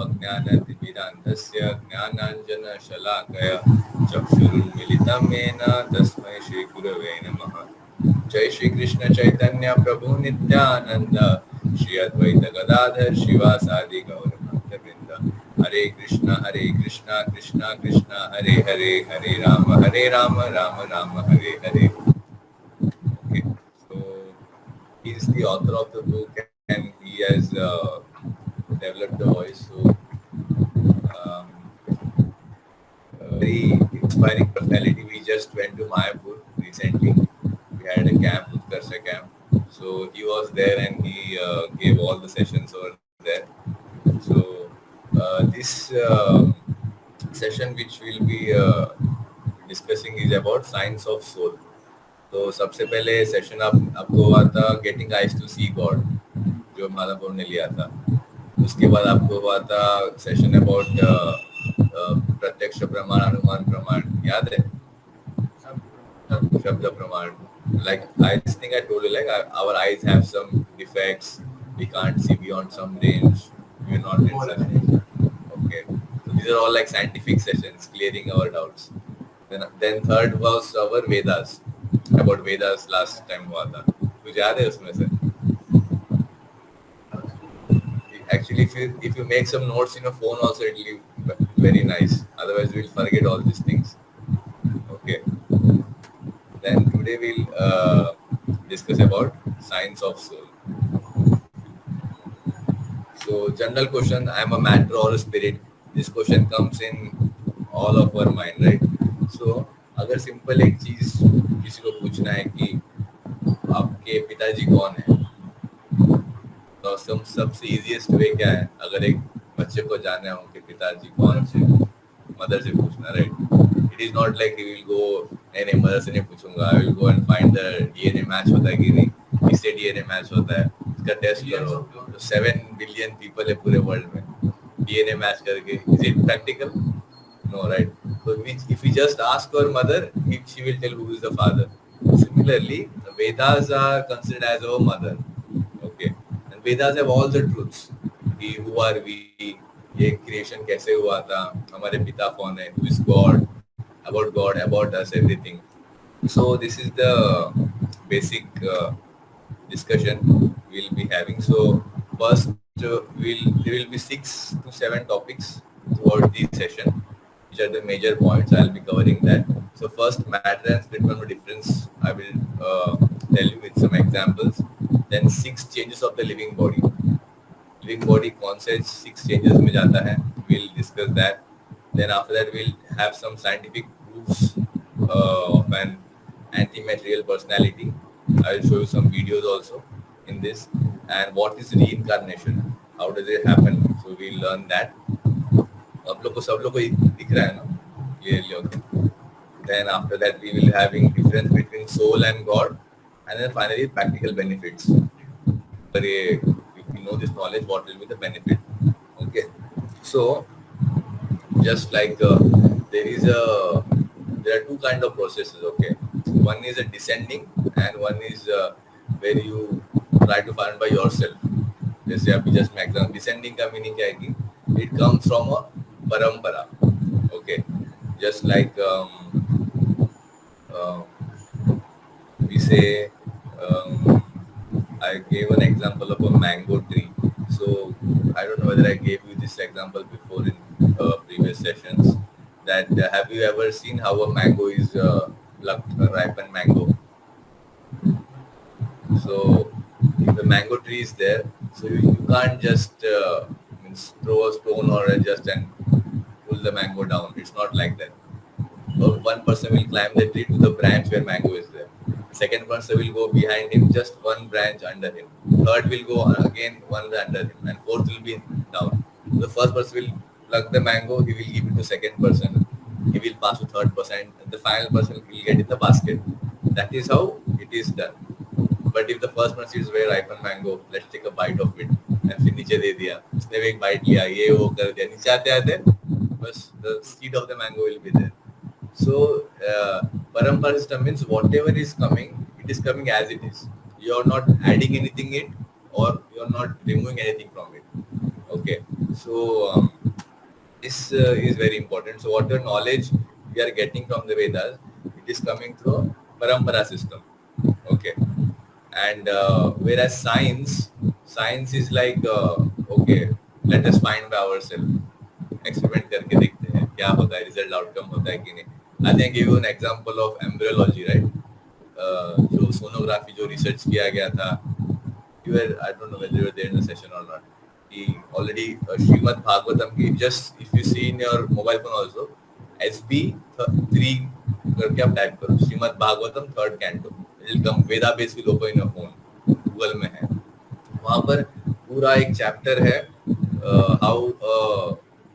अज्ञानतिमिरान्धस्य ज्ञानाञ्जनशलाकया चक्षुरुन्मिलितं येन तस्मै श्रीगुरवे नमः। जय श्री कृष्ण चैतन्य प्रभु नित्यानंद, श्री अद्वैत गदाधर शिवासादि गौर भक्तवृंद। हरे कृष्णा कृष्णा कृष्णा हरे हरे, हरे Ram Ram Ram Hare Hare. Okay, so he is the author of the book and he has developed the voice. So um, very inspiring personality. We just went to Mayapur recently. We had a camp, Utkarsha camp. So he was there and he gave all the sessions over there. So this session which we'll be discussing is about science of soul. तो सबसे पहले session आपको हुआ था getting eyes to see god, जो माधवपुर ने लिया था। उसके बाद आपको हुआ था सेशन अबाउट प्रत्यक्ष प्रमाण, अनुमान प्रमाण, याद है? शब्द प्रमाण. Like I think I told you, like our eyes have some defects, we can't see beyond some range, we're not in such. Okay, so these are all like scientific sessions clearing our doubts. Then third was our Vedas, about Vedas last time हुआ था. कुछ याद है उसमें से? Actually, if you make some notes in your phone also, it will be very nice. Otherwise, we'll forget all these things. Okay. Then today we'll discuss about science of soul. So general question: I am a matter or a spirit? This question comes in all of our mind, right? So अगर simple एक चीज किसी को पूछना है कि आपके पिताजी कौन है, तो सबसे easiest way क्या है? अगर एक बच्चे को जानना हो कि पिताजी कौन है, मदर से पूछना, right? It is not like he will go नहीं मदर से नहीं पूछूंगा, I will go and find the DNA match होता है कि नहीं, किससे DNA match होता है, इसका टेस्ट करो. तो 7 billion people है पूरे वर्ल्ड में, DNA match करके, is it practical? No, right? So if we just ask our mother, she will tell who is the father. Similarly, the Vedas are considered as our mother. Okay, and Vedas have all the truths. कि who are we, ये creation कैसे हुआ था, हमारे पिता कौन है, who is God, about us, everything. So this is the basic discussion we'll be having. So first, there will be 6 to 7 topics throughout this session, which are the major points. I'll be covering that. So first, matter and spiritual difference, I will tell you with some examples. Then 6 changes of the living body. Living body concept 6 changes में जाता है. We'll discuss that. Then after that, we'll have some scientific proofs of an anti-material personality. I'll show you some videos also in this. And what is reincarnation? How does it happen? So we'll learn that. आप लोग को सब लोग को दिख रहा है ना? Clearly, okay. Then after that, we will having difference between soul and God, and then finally practical benefits. But if we know this knowledge, what will be the benefit? Okay. So just like there are 2 kind of processes. Okay, one is a descending and one is where you try to find by yourself. जैसे अभी just my example, descending का meaning क्या है कि it comes from a parampara. Okay, just like we say, I gave an example of a mango tree. So I don't know whether I gave you this example before in previous sessions. That have you ever seen how a mango is plucked, a ripened mango? So if the mango tree is there, so you can't just throw a stone or just and pull the mango down. It's not like that. So one person will climb the tree to the branch where mango is there. Second person will go behind him, just one branch under him. Third will go again one under him, and fourth will be down. The first person will pluck the mango, he will give it to second person, he will pass to third person, and the final person will get in the basket. That is how it is done. But if the first person sees very ripened mango, let's take a bite of it, and फिर नीचे दे दिया, उसने भी एक bite लिया, ये वो कर दिया, नीचे आते आते बस the seed of the mango will be there. So parampara system means whatever is coming, it is coming as it is. You are not adding anything in it, or you are not removing anything from it. Okay. So this is very important. So whatever knowledge we are getting from the Vedas, it is coming through parampara system. Okay, and whereas science is like okay, let us find by ourselves, experiment करके देखते हैं क्या होता है, result outcome होता है कि नहीं. I think give you an example of embryology, right. जो सोनोग्राफी जो रिसर्च किया गया था, you were, I don't know whether you were there in the session or not. He already Srimad Bhagavatam ki, just if you see in your mobile phone also, SB3 करके आप type करो Shrimad Bhagavatam third canto, it will come. Veda base will open in your phone, Google में है. वहां पर पूरा एक chapter है how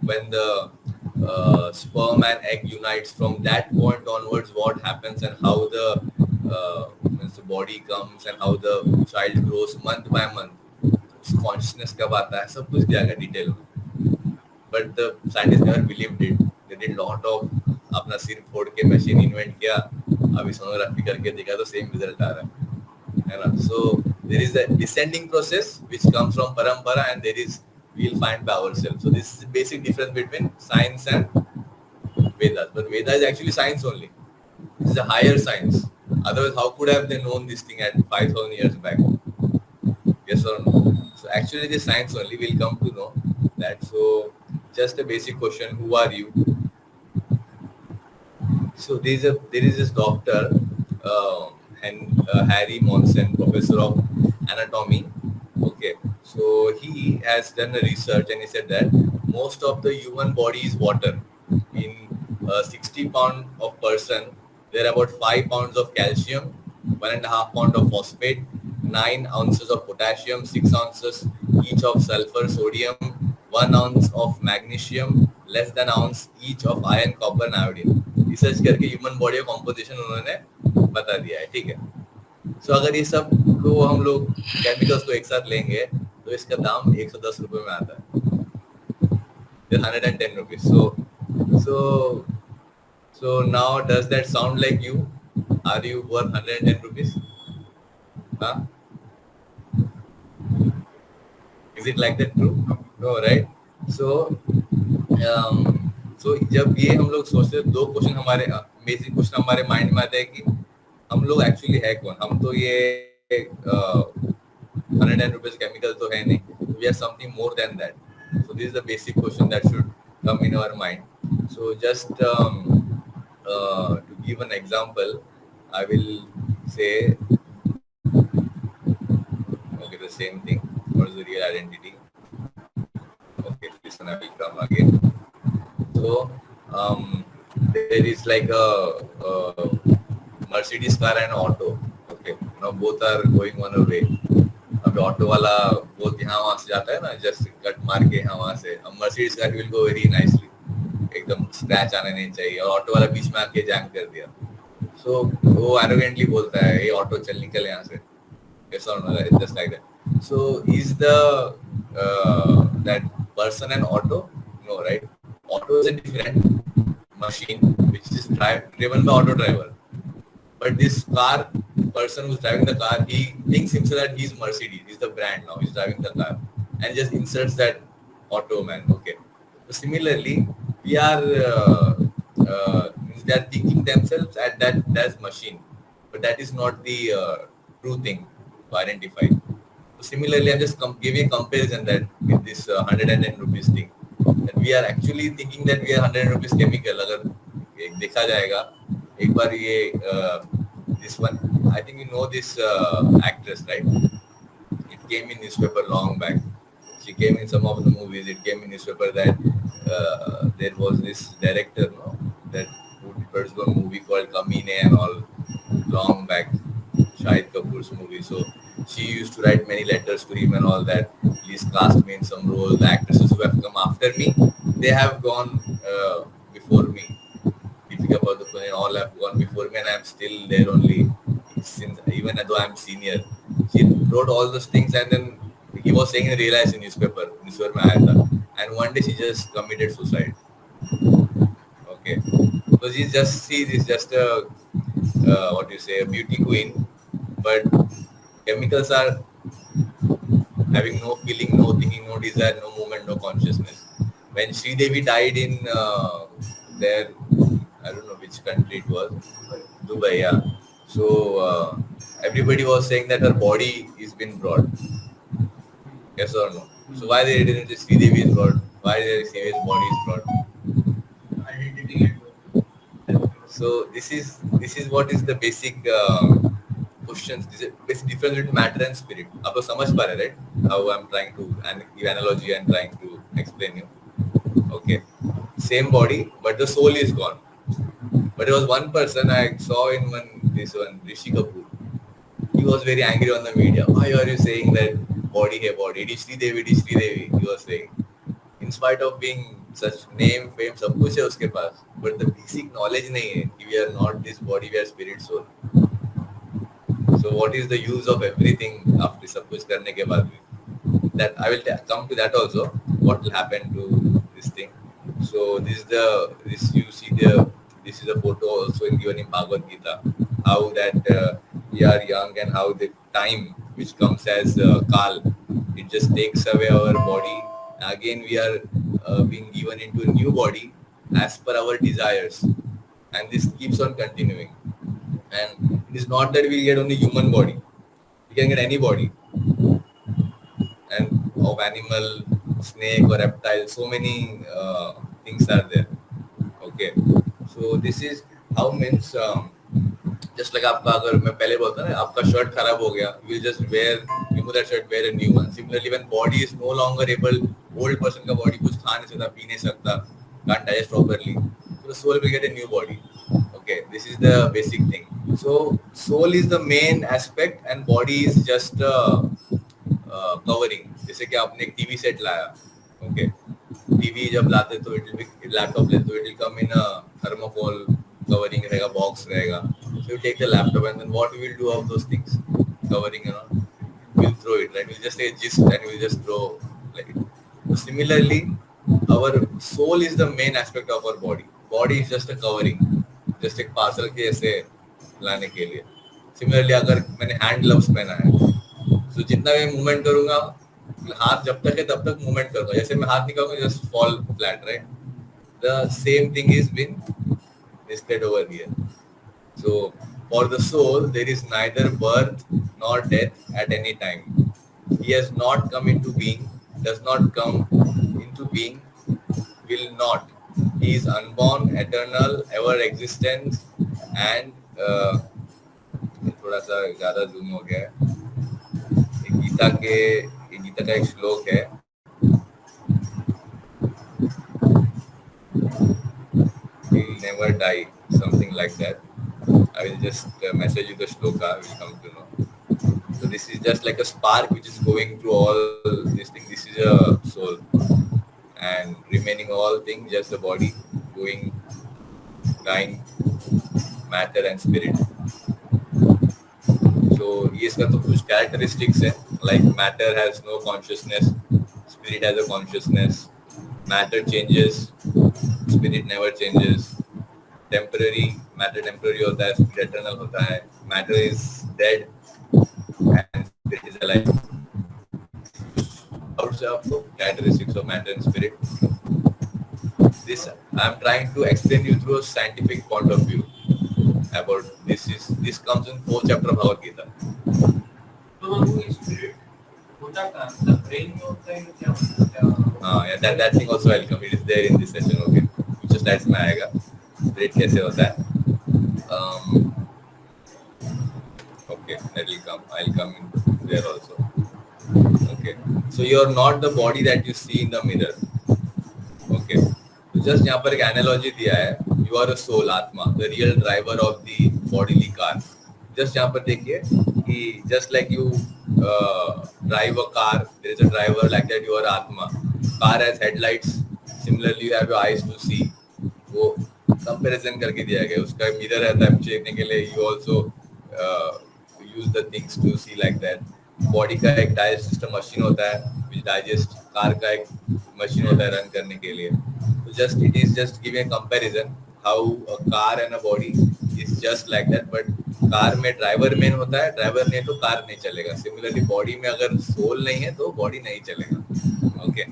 when the sperm and egg unites, from that point onwards what happens and how the means the body comes and how the child grows month by month, consciousness कब आता है, सब कुछ दिया गया डिटेल में. But the scientists never believed it. They did lot of अपना सिर फोड़ के मशीन इन्वेंट किया, अभी सोनोग्राफी करके देखा तो सेम रिजल्ट आ रहा है ना. So there is a descending process which comes from parampara, and there is we'll find by ourselves. So this is the basic difference between science and Vedas. But Veda is actually science only. This is a higher science. Otherwise, how could have they known this thing at 5,000 years back? Yes or no? So actually, this science only. We'll come to know that. So just a basic question: who are you? So there is this doctor, and Harry Monson, professor of anatomy. Okay, so he has done a research and he said that most of the human body is water. In 60 pound of person, there are about 5 pounds of calcium, 1.5 pound of phosphate, 9 ounces of potassium, 6 ounces each of sulfur, sodium, 1 ounce of magnesium, less than ounce each of iron, copper and iodine. Research करके human body का composition उन्होंने बता दिया है. ठीक है. सो अगर ये सब को हम लोग केमिकल्स को एक साथ लेंगे तो इसका दाम 110 रुपए में आता है, 110 rupees. So now does that sound like you? Are you worth 110 rupees? Huh? Is it like that true? No, right? So जब ये हम लोग सोचते हैं, दो क्वेश्चन हमारे बेसिक क्वेश्चन हमारे माइंड में आते हैं कि हम लोग एक्चुअली है कौन. हम तो ये 110 rupees chemical तो है नहीं. We are something more than that. So this is the basic question that should come in our mind. So just to give an example, I will say, okay, the same thing. What is the real identity? Okay, listen, I will come again. So there is like a Mercedes car and auto. Okay, now both are going on a way. अब auto वाला बहुत यहाँ वहाँ से जाता है ना, just cut मार के यहाँ वहाँ से. अब Mercedes car will go very nicely, एकदम स्क्रैच आने नहीं चाहिए, और ऑटो वाला बीच में आके जैम कर दिया. सो वो एरोगेंटली बोलता है ये ऑटो चल निकल यहाँ से. Just like that. So is the that person an auto? No, right? Auto is a different machine which is driven by auto driver. But this car person who's driving the car, he thinks himself that he's Mercedes, he's the brand now, he's driving the car, and just inserts that auto man. Okay. So similarly, we are they are thinking themselves at that machine, but that is not the true thing to identify. So similarly, I'm just giving a comparison that with this 110 rupees thing, that we are actually thinking that we are 100 rupees chemical. अगर देखा जाएगा एक बार ये this one, I think you know this actress, right? It came in newspaper long back. She came in some of the movies. It came in newspaper that there was this director, no, that would produced a movie called Kamine and all long back, Shahid Kapoor's movie. So she used to write many letters to him and all that. Please cast me in some roles. The actresses who have come after me, they have gone before me. And all have gone before me, and I'm still there only. Since even though I'm senior, she wrote all those things, and then he was saying in realized in newspaper में आया था, and one day she just committed suicide. Okay, so she's just a what you say, a beauty queen, but chemicals are having no feeling, no thinking, no desire, no movement, no consciousness. When Sri Devi died in there, I don't know which country it was, Dubai, yeah. So everybody was saying that her body is been brought. Yes or no? So why they didn't just Sri Devi is brought? Why they say his body is brought? Identity. So this is what is the basic questions. This is basic difference between matter and spirit. आप लोग समझ पा रहे, right? How I'm trying to give analogy and trying to explain you. Okay, same body, but the soul is gone. But there was one person I saw in this one Rishi Kapoor. He was very angry on the media. Why are you saying that body hai body? It is Sri Devi, it is Sri Devi. He was saying. In spite of being such name, fame, सब कुछ है उसके पास, but the basic knowledge नहीं है कि we are not this body, we are spirit, soul. So what is the use of everything after सब कुछ करने के बाद भी? That I will come to that also. What will happen to this thing? So this is a photo also given in Bhagavad Gita. How that we are young and how the time which comes as Kal, it just takes away our body. Again, we are being given into a new body as per our desires, and this keeps on continuing. And it is not that we get only human body; we can get any body, and of animal, snake or reptile. So many things are there. Okay, so this is how means. Just like आपका अगर मैं पहले बोलता ना आपका shirt खराब हो गया, you will just remove that shirt, wear a new one. Similarly, when body is no longer able, old person का body कुछ खा नहीं सकता, पी नहीं सकता, can't digest properly, so the soul will get a new body. Okay, this is the basic thing. So soul is the main aspect and body is just covering. जैसे कि आपने एक टीवी सेट लाया, okay, TV जब लाते तो it will be laptop लेते तो it will come in a thermocol covering रहेगा, box रहेगा. So you take the laptop and then what we will do of those things, covering, we'll throw it, right? We'll just say gist and we'll just throw like it. So similarly, our soul is the main aspect of our body. Body is just a covering, just एक parcel के ऐसे लाने के लिए. Similarly, अगर मैंने hand gloves पहना है, so जितना मैं movement करूँगा, हाथ जब तक है तब तक movement करूँगा. जैसे मैं हाथ निकालूँगा, just fall flat, right? The same thing is been displayed over here. So, for the soul, there is neither birth nor death at any time. He has not come into being, does not come into being, will not. He is unborn, eternal, ever existent, and थोड़ा सा ज़्यादा zoom हो गया है. गीता का एक श्लोक है. He will never die, something like that. I will just message you the shloka, I will come to know. So this is just like a spark which is going through all these things. This is a soul. And remaining all things, just the body, going, dying, matter and spirit. So ये इसका तो कुछ characteristics है. Like matter has no consciousness, spirit has a consciousness. Matter changes, spirit never changes. Temporary, matter temporary होता है, spirit eternal होता है. Matter is dead and spirit is alive. How से आपको characteristics of matter and spirit? This I am trying to explain you through a scientific point of view about this. This comes in 4th chapter of Bhagavad Gita. तो spirit होता का the brain में होता है क्या? Yeah, that thing also will come. It is there in this session. Okay, कुछ slides में आएगा. Spirit कैसे होता है? Okay, that will come. I'll come in there also. Okay, so you are not the body that you see in the mirror. Okay, so just यहाँ पर एक analogy दिया है. You are a soul, आत्मा, the real driver of the bodily car. Just यहाँ पर देखिए कि just like you drive a car, there is a driver like that. You are आत्मा. Car has headlights. Similarly, you have your eyes to see. वो comparison करके दिया गया. उसका मिरर रहता है देखने के लिए. You also use the things to see like that. Body का एक डाइजेस्ट सिस्टम मशीन होता है व्हिच डाइजेस्ट. कार का एक मशीन होता है रन करने के लिए. तो just it is just giving a comparison how a car and a body is just like that, but car में ड्राइवर मेन होता है, ड्राइवर नहीं तो कार नहीं चलेगा. Similarly बॉडी में अगर सोल नहीं है तो बॉडी नहीं चलेगा. Okay.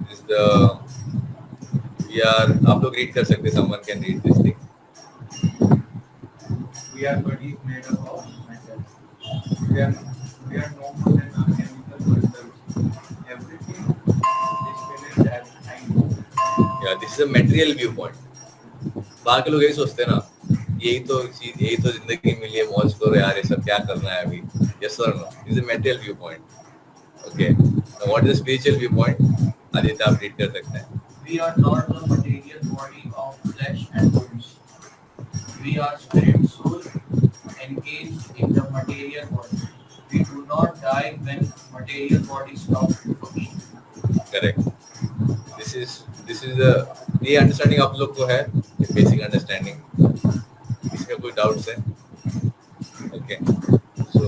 This is the we are. आप लोग read कर सकते. Someone can read this thing. We are bodies made up of metals. We are no more than our chemical bundles. Everything is finished as time. Yeah, this is a material viewpoint. बाकी लोग यही सोचते हैं ना, यही तो चीज, यही तो जिंदगी मिली है, मौज करो यार, ये सब क्या करना है अभी. Yes or no? This is a material viewpoint. Okay. Now what is the spiritual viewpoint? Aditya आप read कर सकते हैं. We are not the material body of flesh and bones. We are spirit soul engaged in the material body. We do not die when material body stops to function. Correct. This is the ये understanding आप लोग को है, basic understanding. इसमें कोई doubts है? Okay. So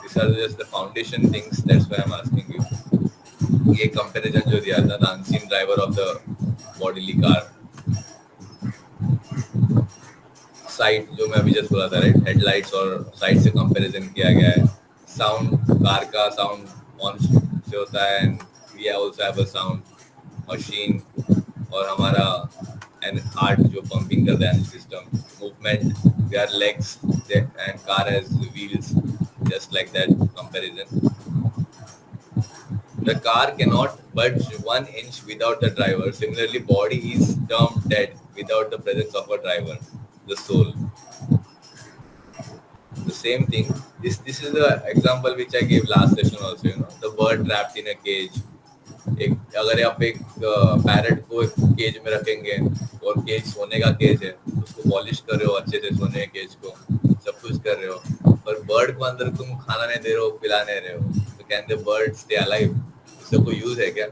these are just the foundation things. That's why I'm asking you. ये comparison जो दिया था, the unseen driver of the bodily car. Sight जो मैं अभी जस्ट बोला था, राइट, हेडलाइट्स और साइट से कंपैरिजन किया गया है. साउंड, कार का साउंड ऑन से होता है, and we also have a sound machine, और हमारा एंड हार्ट जो पंपिंग करता है, system movement, we are legs and car has wheels, just like that comparison. The car cannot budge 1 inch without the driver. Similarly, body is termed dead without the presence of a driver. The soul. The same thing. This is the example which I gave last session also. You know, the bird trapped in a cage. अगर आप एक parrot को एक cage में रखेंगे और cage सोने का केज है, उसको पॉलिश कर रहे हो अच्छे से, सोने के केज को सब कुछ कर रहे हो, और बर्ड को अंदर तुम खाना नहीं दे रहे हो, पिला नहीं रहे हो, तो can the bird stay alive? इससे कोई यूज है क्या?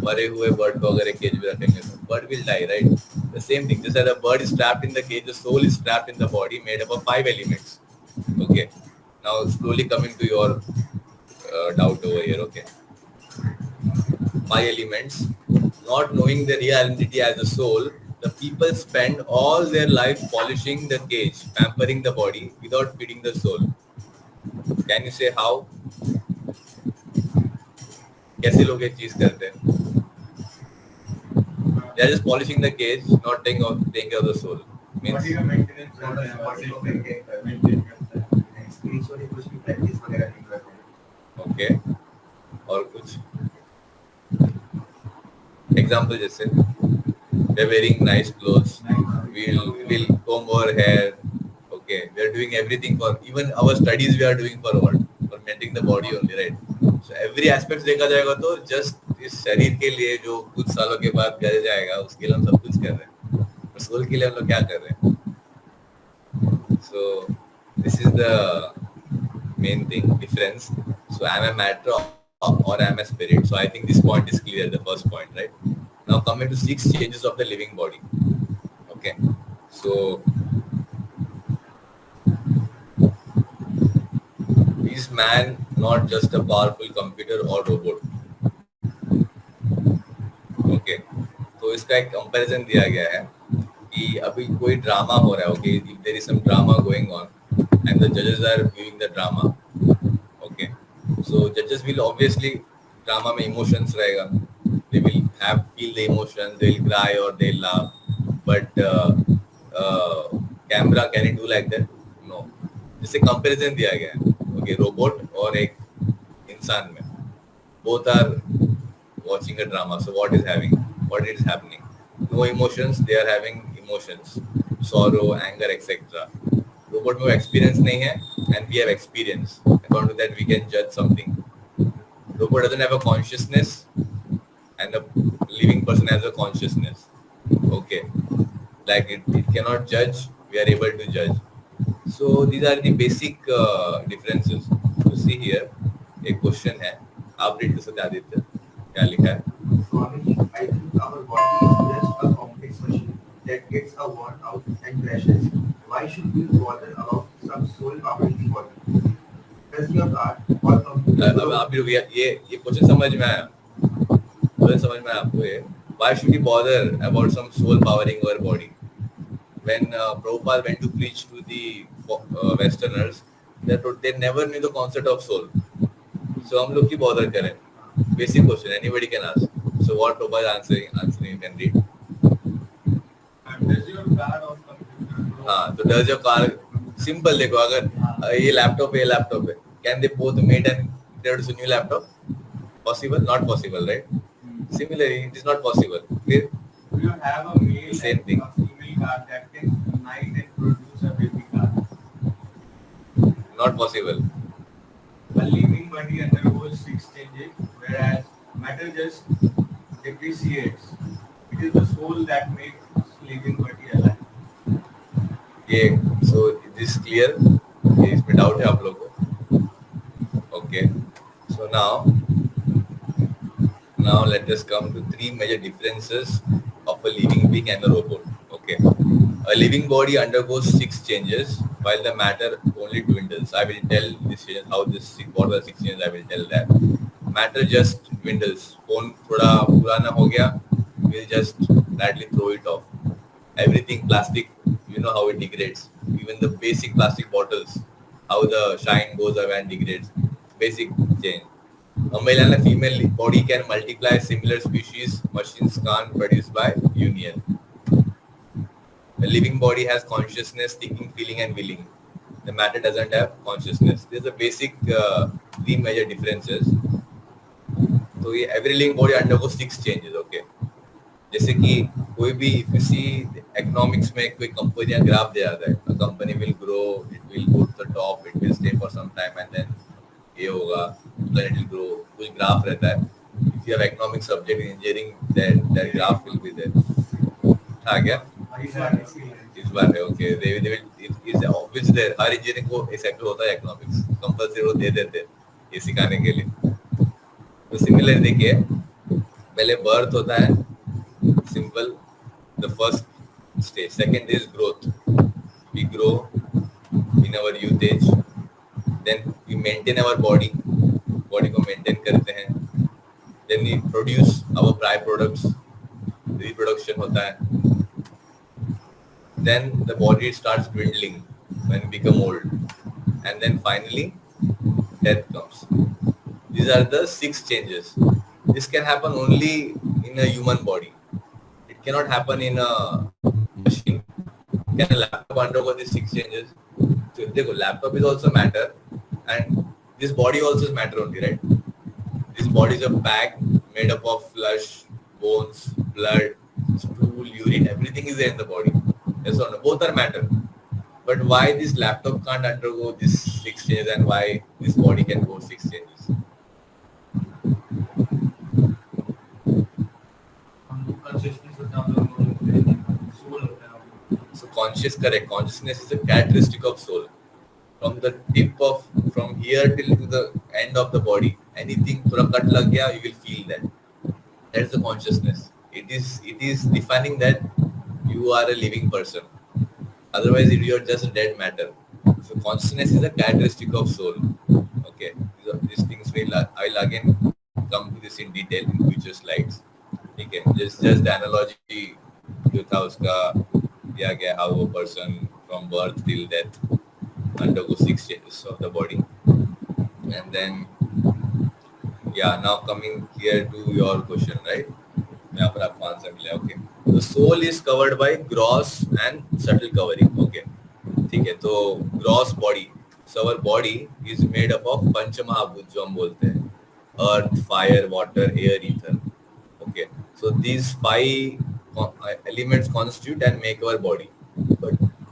मरे हुए बर्ड को अगर एक केज में रखेंगे तो bird will die, right? The same thing. Just as the bird is trapped in the cage, the soul is trapped in the body, made up of 5 elements. Okay. Now slowly coming to your doubt over here. Okay. 5 elements. Not knowing the real identity as a soul, the people spend all their life polishing the cage, pampering the body without feeding the soul. Can you say how? कैसे लोग ये चीज करते हैं? They are just polishing the cage, not taking care of the soul. Means okay. और कुछ example जैसे we are wearing nice clothes, we'll comb our hair. Okay, we are doing everything for, even our studies we are doing for what? For maintaining the body only, right? So every aspect देखा जाएगा तो just इस शरीर के लिए जो कुछ सालों के बाद कर जाएगा, उसके लिए हम सब कुछ कर रहे हैं, और सोल के लिए हम लोग क्या कर रहे हैं? So this is the main thing, difference. So I am a matter or I am a spirit. So I think this point is clear, the first point, right? Now coming to 6 changes of the living body. Okay, so is man not just a powerful computer or robot? Okay, तो इसका एक comparison दिया गया है कि अभी कोई drama हो रहा है. Okay, if there is some drama going on and the judges are viewing the drama. Okay, so judges will obviously, drama में emotions रहेगा, they will feel the emotions, they will cry or they will laugh, but camera, can it do like that? No. जिससे comparison दिया गया है. Okay, robot और एक इंसान में, both are watching a drama. So what is happening? No emotions, they are having emotions, sorrow, anger, etc. Robot में experience नहीं है, and we have experience. According to that, we can judge something. Robot doesn't have a consciousness, and a living person has a consciousness. Okay, like it cannot judge, we are able to judge. So these are the basic differences. You see here, एक question है, आप read कर सकते हैं आदित्य, क्या लिखा है? I think our body is just a complex machine that gets a worn out and crashes. Why should we bother about some soul powering the body? Does your car or computer? अब आप ये question समझ में आया? Question समझ में आया आपको ये? Why should we bother about some soul powering our body? When Prabhupada went to preach to the Westerners, they never knew the concept of soul. So हम लोग क्यों bother करें? Basic question, anybody can ask. So what Prabhupada is answering, you can read. Does your car or computer हाँ, तो does your car simple देखो अगर ये laptop है, can they both made and produce a new laptop? Possible? Not possible, right? Similarly, it is not possible. फिर do you have a male Same and thing. a female car that can unite and produce a baby car? not possible. A living body undergoes 6 changes, whereas matter just depreciates. It is the soul that makes living body alive. ये so this clear? ये इसमें doubt है आप लोगों को? Okay. So now let us come to three major differences of a living being and a robot. Okay. A living body undergoes 6 changes while the matter only dwindles. I will tell this how this what are the 6 changes I will tell that. Matter just dwindles. Phone थोड़ा पुराना हो गया, we'll just badly throw it off. Everything plastic, you know how it degrades. Even the basic plastic bottles, how the shine goes away and degrades. Basic change. A male and a female body can multiply similar species. Machines can't produce by union. A living body has consciousness, thinking, feeling, and willing. The matter doesn't have consciousness. There's a basic three major differences. So every living body undergoes 6 changes. Okay. जैसे कि कोई भी if you see economics में कोई कंपनियां graph दे आता है, a company will grow, it will go to the top, it will stay for some time and then ये होगा, then it will grow. कुछ ग्राफ रहता है. If you have economic subject in engineering, then that graph will be there. आ गया? इस बार है. Okay. They will it's obvious there. Her engineering को एक सेक्टर होता है economics. कंपल्सरी वो दे देते हैं ये सिखाने के लिए. तो सिमिलर देखिए, पहले बर्थ होता है. Simple, the first stage. Second is growth. We grow in our youth age. Then we maintain our body. Body को maintain करते हैं. Then we produce our byproducts. Reproduction होता है. Then the body starts dwindling when we become old. And then finally, death comes. These are the 6 changes. This can happen only in a human body. It cannot happen in a machine. Can a laptop undergo these 6 changes? So, देखो, laptop is also matter, and this body also is matter only, right? This body is a bag made up of flesh, bones, blood, stool, urine. Everything is there in the body. Yes or no? Both are matter. But why this laptop can't undergo these 6 changes, and why this body can go 6 changes? So conscious, correct. Consciousness is a characteristic of soul. From the tip of, from here till to the end of the body, anything थोड़ा cut लग गया, you will feel that. That is the consciousness. It is defining that you are a living person. Otherwise, you are just dead matter. So consciousness is a characteristic of soul. Okay, these things I will again come to this in detail in future slides. Okay, just the analogy जो था उसका दिया गया, how a person from birth till death undergoes 6 changes of the body. And then now coming here to your question, right? यहाँ पर आपको answer मिला. Okay, the soul is covered by gross and subtle covering. Okay, ठीक है. तो gross body, so our body is made up of पंच महाभूत जो हम बोलते हैं, earth, fire, water, air, ether. Okay, so these 5 elements constitute and make our body.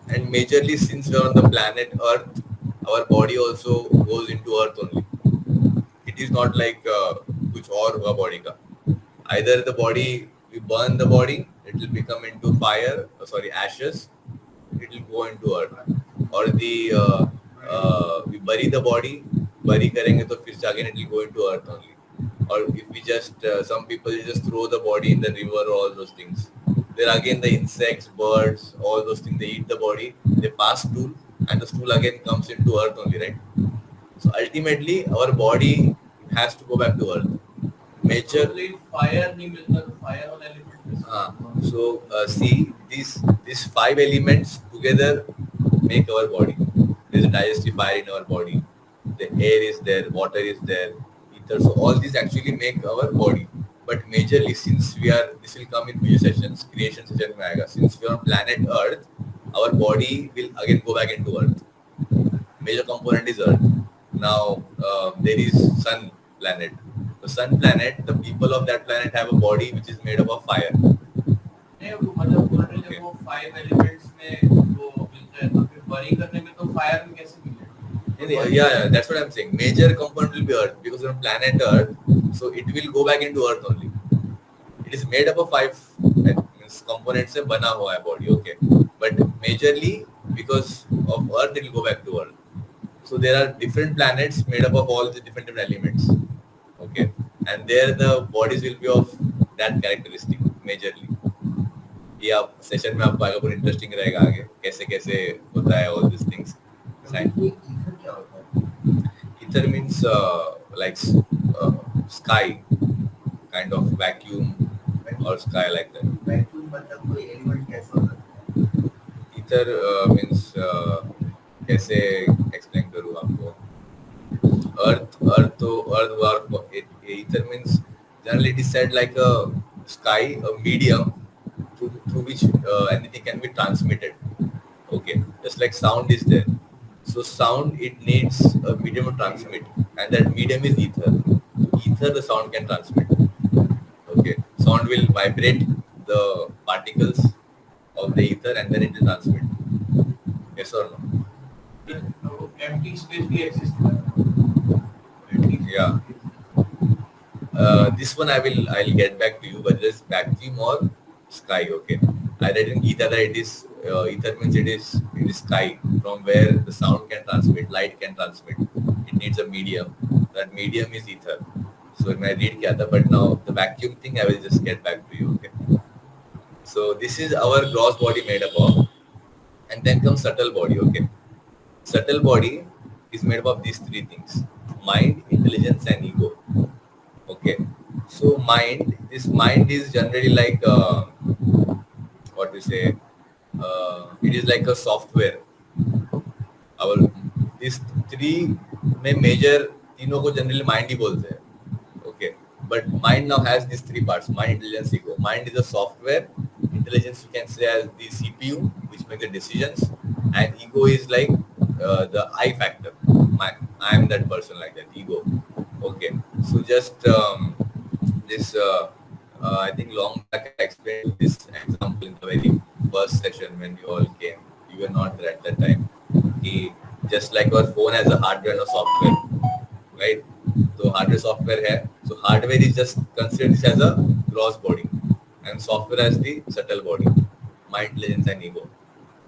And majorly, since we are on the planet Earth, our body also goes into Earth only. It is not like कुछ और होगा body का. Either the body, we burn the body, it will become into fire, ashes, it will go into Earth. Or we bury the body, bury करेंगे तो फिर again it will go into Earth only. Or if we just, some people just throw the body in the river or all those things. There again the insects, birds, all those things, they eat the body, they pass stool, and the stool again comes into Earth only, right? So ultimately, our body has to go back to Earth. major. Probably fire नहीं मिलता तो fire वाला element So these five elements together make our body. There is a digestive fire in our body. The air is there, water is there, ether. So all these actually make our body. But majorly, since we are, this will come in future sessions, creation session में आएगा. Since we are on planet Earth, our body will again go back into Earth. Major component is Earth. Now there is Sun planet. The Sun planet, the people of that planet have a body which is made up of fire. नहीं वो मतलब बोल रहे जब वो 5 elements में वो मिलता है तो फिर bury करने में तो fire में कैसे मिलेगा? Yeah, that's what I'm saying. Major component will be Earth because on planet Earth, so it will go back into Earth only. It is made up of 5 means components से बना हुआ है body, okay. But majorly because of Earth, it will go back to Earth. So there are different planets made up of all the different elements, okay. And there the bodies will be of that characteristic majorly. ये आप session में आपको आगे बहुत interesting रहेगा आगे कैसे कैसे होता है all these things. Ether means like sky, kind of vacuum or sky like that. Vacuum मतलब कोई एलिमेंट कैसा होता है? Ether means कैसे explain करूँ आपको? Ether means generally it is said like a sky, a medium through which anything can be transmitted. Okay, just like sound is there. So sound, it needs a medium to transmit, and that medium is ether. Ether, the sound can transmit. Okay, sound will vibrate the particles of the ether, and then it will transmit. Yes or no? Empty space भी exist करता है. Yeah. This one I'll get back to you, but just vacuum or sky. Okay, I read in Gita that it is ether means it is sky from where the sound can transmit, light can transmit. It needs a medium. That medium is ether. So I read kiya tha, but now the vacuum thing I will just get back to you. Okay. So this is our gross body made up of, and then comes subtle body. Okay, subtle body is made up of these 3 things: mind, intelligence, and ego. Okay, so this mind is generally like what we say. It is like a software. Our these 3 में major तीनों को generally mind ही बोलते हैं. Okay, but mind now has these 3 parts: mind, intelligence, ego. Mind is a software. Intelligence you can say as the CPU which makes the decisions, and ego is like the I factor. I am that person, like that ego. Okay, so just this I think long back I explained this example in the very first session when you all came. You were not there at that time. Just like our phone has a hardware and a software, right? So hardware software hai. So hardware is just considered this as a gross body, and software as the subtle body, mind, intelligence, and ego.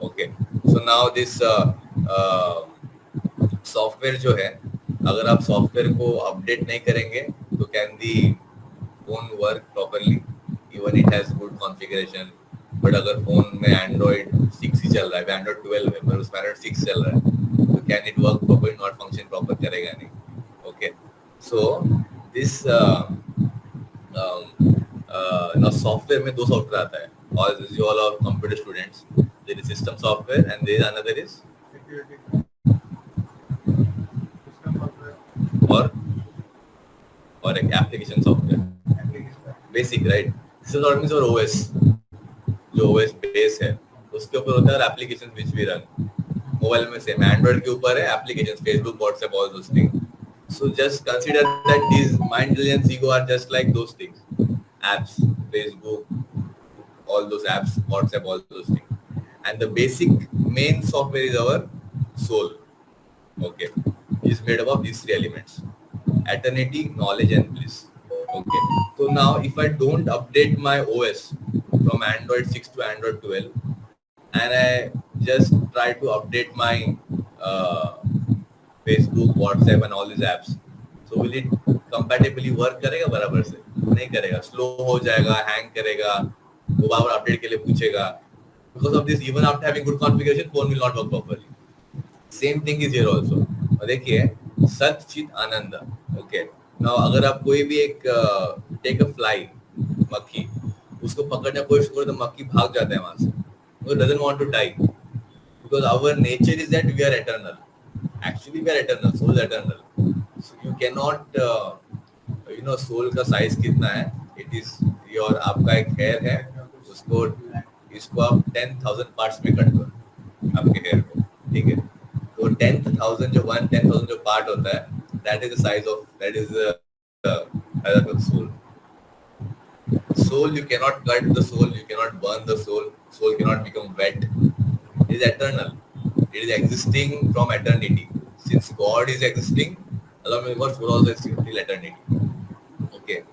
Okay. So now this software जो है, अगर आप software को update नहीं करेंगे तो can the phone work properly even it has good configuration. But अगर phone में एंड्रॉइड 6 ही चल रहा है, एंड्रॉइड 12 है पर उसमें एंड्रॉइड 6 चल रहा है, तो can it work properly? Not function proper करेगा नहीं. ओके, सो दिस ना सॉफ्टवेयर में 2 सॉफ्टवेयर आता है, और you all are computer students. There is system software and there is another is और एक application software, basic, right? This is means और ओएस, जो ओएस बेस है उसके ऊपर होता है application which we run. Mobile में सेम एंड्रॉइड के ऊपर है application, Facebook, WhatsApp, all those things. So just consider that this mind, intelligence, ego are just like those things, apps, Facebook, all those apps, WhatsApp, all those things. And the basic main software is our soul. Okay, is made up of these 3 elements: eternity, knowledge, and bliss. Okay, so now if I don't update my OS from Android 6 to Android 12, and I just try to update my Facebook, WhatsApp, and all these apps, so will it compatibly work करेगा? बराबर से नहीं करेगा, slow हो जाएगा, hang करेगा, वो बार update के लिए पूछेगा. Because of this, even after having good configuration, phone will not work properly. Same thing is here also. और देखिए सत चित आनंद. Okay, now अगर आप कोई भी एक take a fly, मक्खी, उसको पकड़ने की कोशिश करो तो मक्खी भाग जाता है वहां से. It doesn't want to die because our nature is that we are eternal. Actually, we are eternal. Soul is eternal. So you cannot, soul का size कितना है? It is your आपका एक hair है, उसको इसको आप 10,000 parts में कट करो आपके hair को, ठीक है? तो 10,000 जो 10,000 जो part होता है, that is the size of soul. Soul, you cannot cut the soul, you cannot burn the soul. Soul cannot become wet. It is eternal. It is existing from eternity. Since God is existing, along with God, soul also exists till eternity. Okay.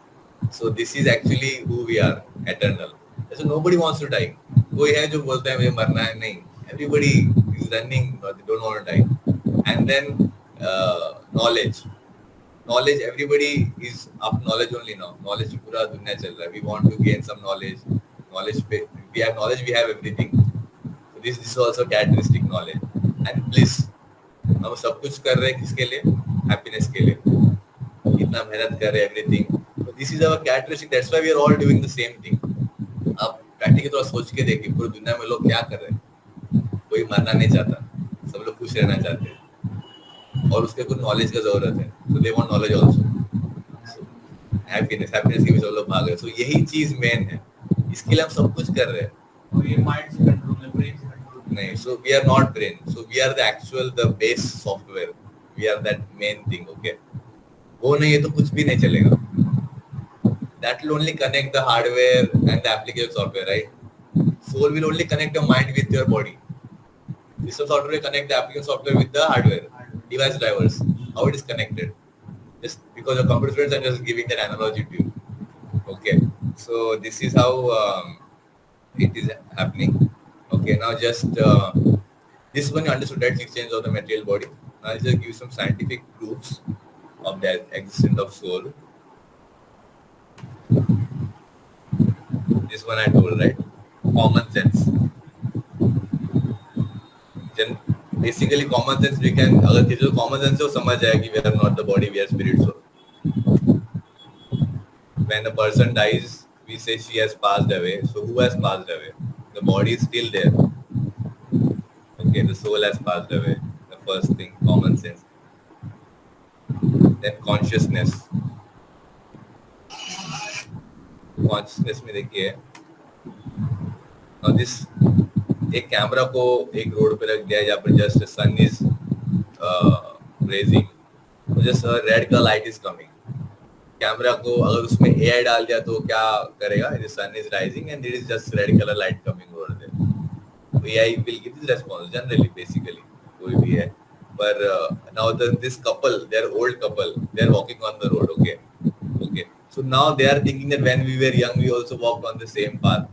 So this is actually who we are, eternal. So nobody wants to die. कोई है जो बोलता है मुझे मरना है, नहीं. Everybody is running, they don't want to die. And then knowledge. Knowledge, everybody is of knowledge only now. Knowledge पूरा दुनिया चल रहा है. We want to gain some knowledge. We have knowledge, we have everything. So this is also characteristic knowledge. And bliss. हम सब कुछ कर रहे हैं किसके लिए? Happiness के लिए. इतना मेहनत कर रहे हैं everything. So this is our characteristic. That's why we are all doing the same thing. अब प्रैक्टिकली थोड़ा सोच के देखिए पूरी दुनिया में लोग क्या कर रहे हैं. कोई मरना नहीं चाहता. सब लोग खुश रहना चाहते हैं. और उसके कुछ नॉलेज का जरूरत है, तो they want knowledge also. Happiness के भी सब लोग भाग रहे हैं. सो यही चीज मेन है, इसके लिए हम सब कुछ कर रहे हैं. और ये माइंड से कंट्रोल है, ब्रेन से कंट्रोल नहीं. So we are not brain, so we are the actual the base software. We are that main thing. Okay, वो नहीं है तो कुछ भी नहीं चलेगा. That will only connect the hardware and the application software, right? Soul will only connect your mind with your body. System software will connect the application software with the hardware, device drivers. How it is connected? Just because you're computer students, I'm just giving that analogy to you. Okay, so this is how it is happening. Okay, now just this one you understood, right? Exchange of the material body. Now I'll just give you some scientific proofs of the existence of soul. This one I told, right? Common sense. Basically common sense we can, अगर किसी को common sense से समझ जाए कि we are not the body, we are spirit soul. When a person dies, we say she has passed away. So who has passed away? The body is still there. Okay, the soul has passed away. The first thing, common sense. Then consciousness. Consciousness में देखिए, now this एक camera को एक road पे रख दिया जहाँ पर just sun is raising, just red का लाइट इज कमिंग. कैमरा को अगर उसमें एआई डाल दिया तो क्या करेगा? The sun is rising and it is just red colour light coming over there. तो AI will give this response generally, basically कोई भी है. पर now this couple, they are old couple, they are walking on the road. Okay, so now they are thinking that when we were young we also walked on the same path,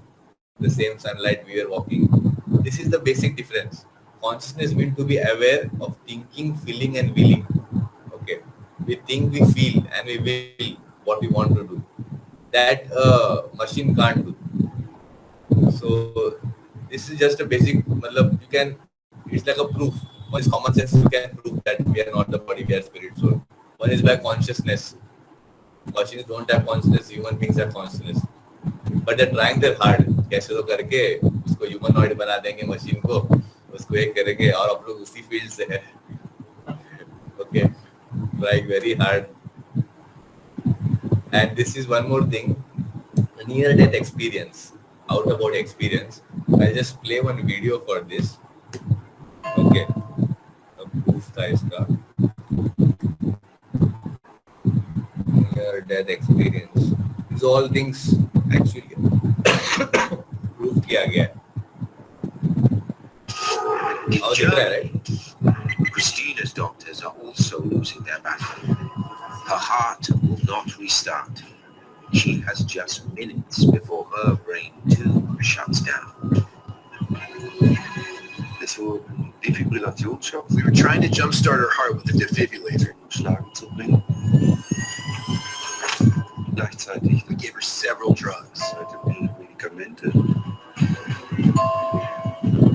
the same sunlight we were walking. This is the basic difference. Consciousness means to be aware of thinking, feeling and willing. Okay, we think, we feel and we will what we want to do. That machine can't do. So this is just a basic, you can, it's like a proof. One is common sense, you can prove that we are not the body, we are spirit soul. One is by consciousness. Machines don't have consciousness, human beings have consciousness. But they're trying their hard. कैसे तो करके उसको humanoid बना देंगे machine को, उसको एक करेंगे. और आप लोग उसी फील्ड से है. Okay, trying very hard. And this is one more thing, near death experience, out of body experience. I just play one video for this. Okay, proof था इसका. Near death experience, these all things actually proof किया गया है. और दिख रहा है, right? Christina's doctors are also losing their battle. Her heart will not restart. She has just minutes before her brain too shuts down. So Defibrillationschock. We were trying to jumpstart her heart with a defibrillator. Schlagen zu bringen. Gleichzeitig We gave her several drugs. Medikamente.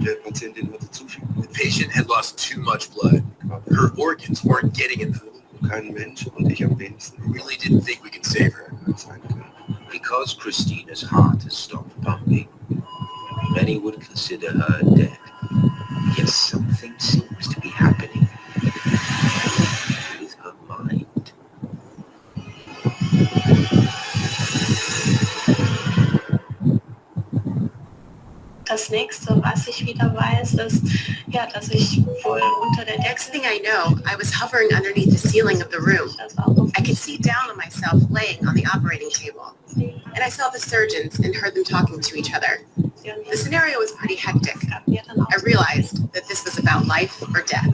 Der Patientin hatte zu viel The patient had lost too much blood. Her organs weren't getting enough. Kein Mensch und ich am wenigsten We really didn't think we could save her. sein können. Because Christina's heart has stopped pumping, many would consider her dead. Yet something seems to be happening with her mind. Das nächste, was ich wieder weiß, ist, ja, dass ich wohl unter der Next Decke. thing I know, I was hovering underneath the ceiling of the room. I could see down on myself laying on the operating table. And I saw the surgeons and heard them talking to each other. The scenario was pretty hectic. I realized that this was about life or death.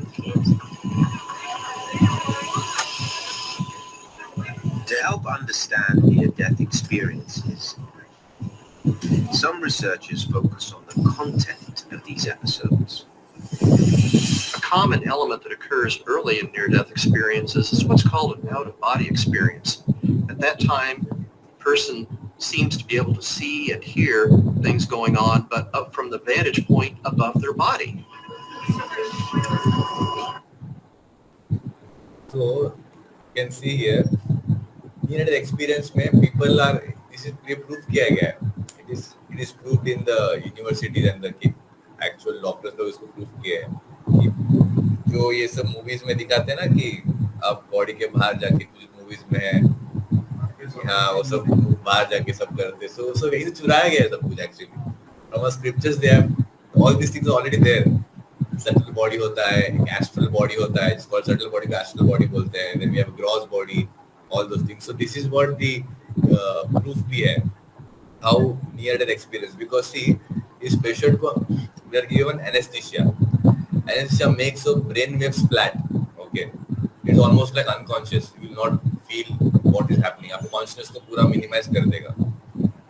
To help understand near-death experiences, some researchers focus on the content of these episodes. A common element that occurs early in near-death experiences is what's called an out-of-body experience. At that time, the person seems to be able to see and hear things going on, but up from the vantage point above their body. So you can see here, near the experience में people are, this is proof किया गया है. It is proved in the universities and the actual doctors लोग इसको proof किए हैं कि जो ये सब movies में दिखाते हैं ना कि आप body के बाहर जाके कुछ movies में है, हाँ वो सब बाहर जाके सब करते, so यही तो चुराया गया है सब कुछ actually from our scriptures. They have all these things are already there. Subtle body होता है, एक astral body होता है, जिसको subtle body को astral body बोलते हैं. Then we have gross body, all those things. So this is what the proof भी है how near death experience, because see इस patient को we are given anesthesia. Anesthesia makes your brain waves flat. Okay, it's almost like unconscious. You will not feel what is happening. आपको consciousness को पूरा minimize कर देगा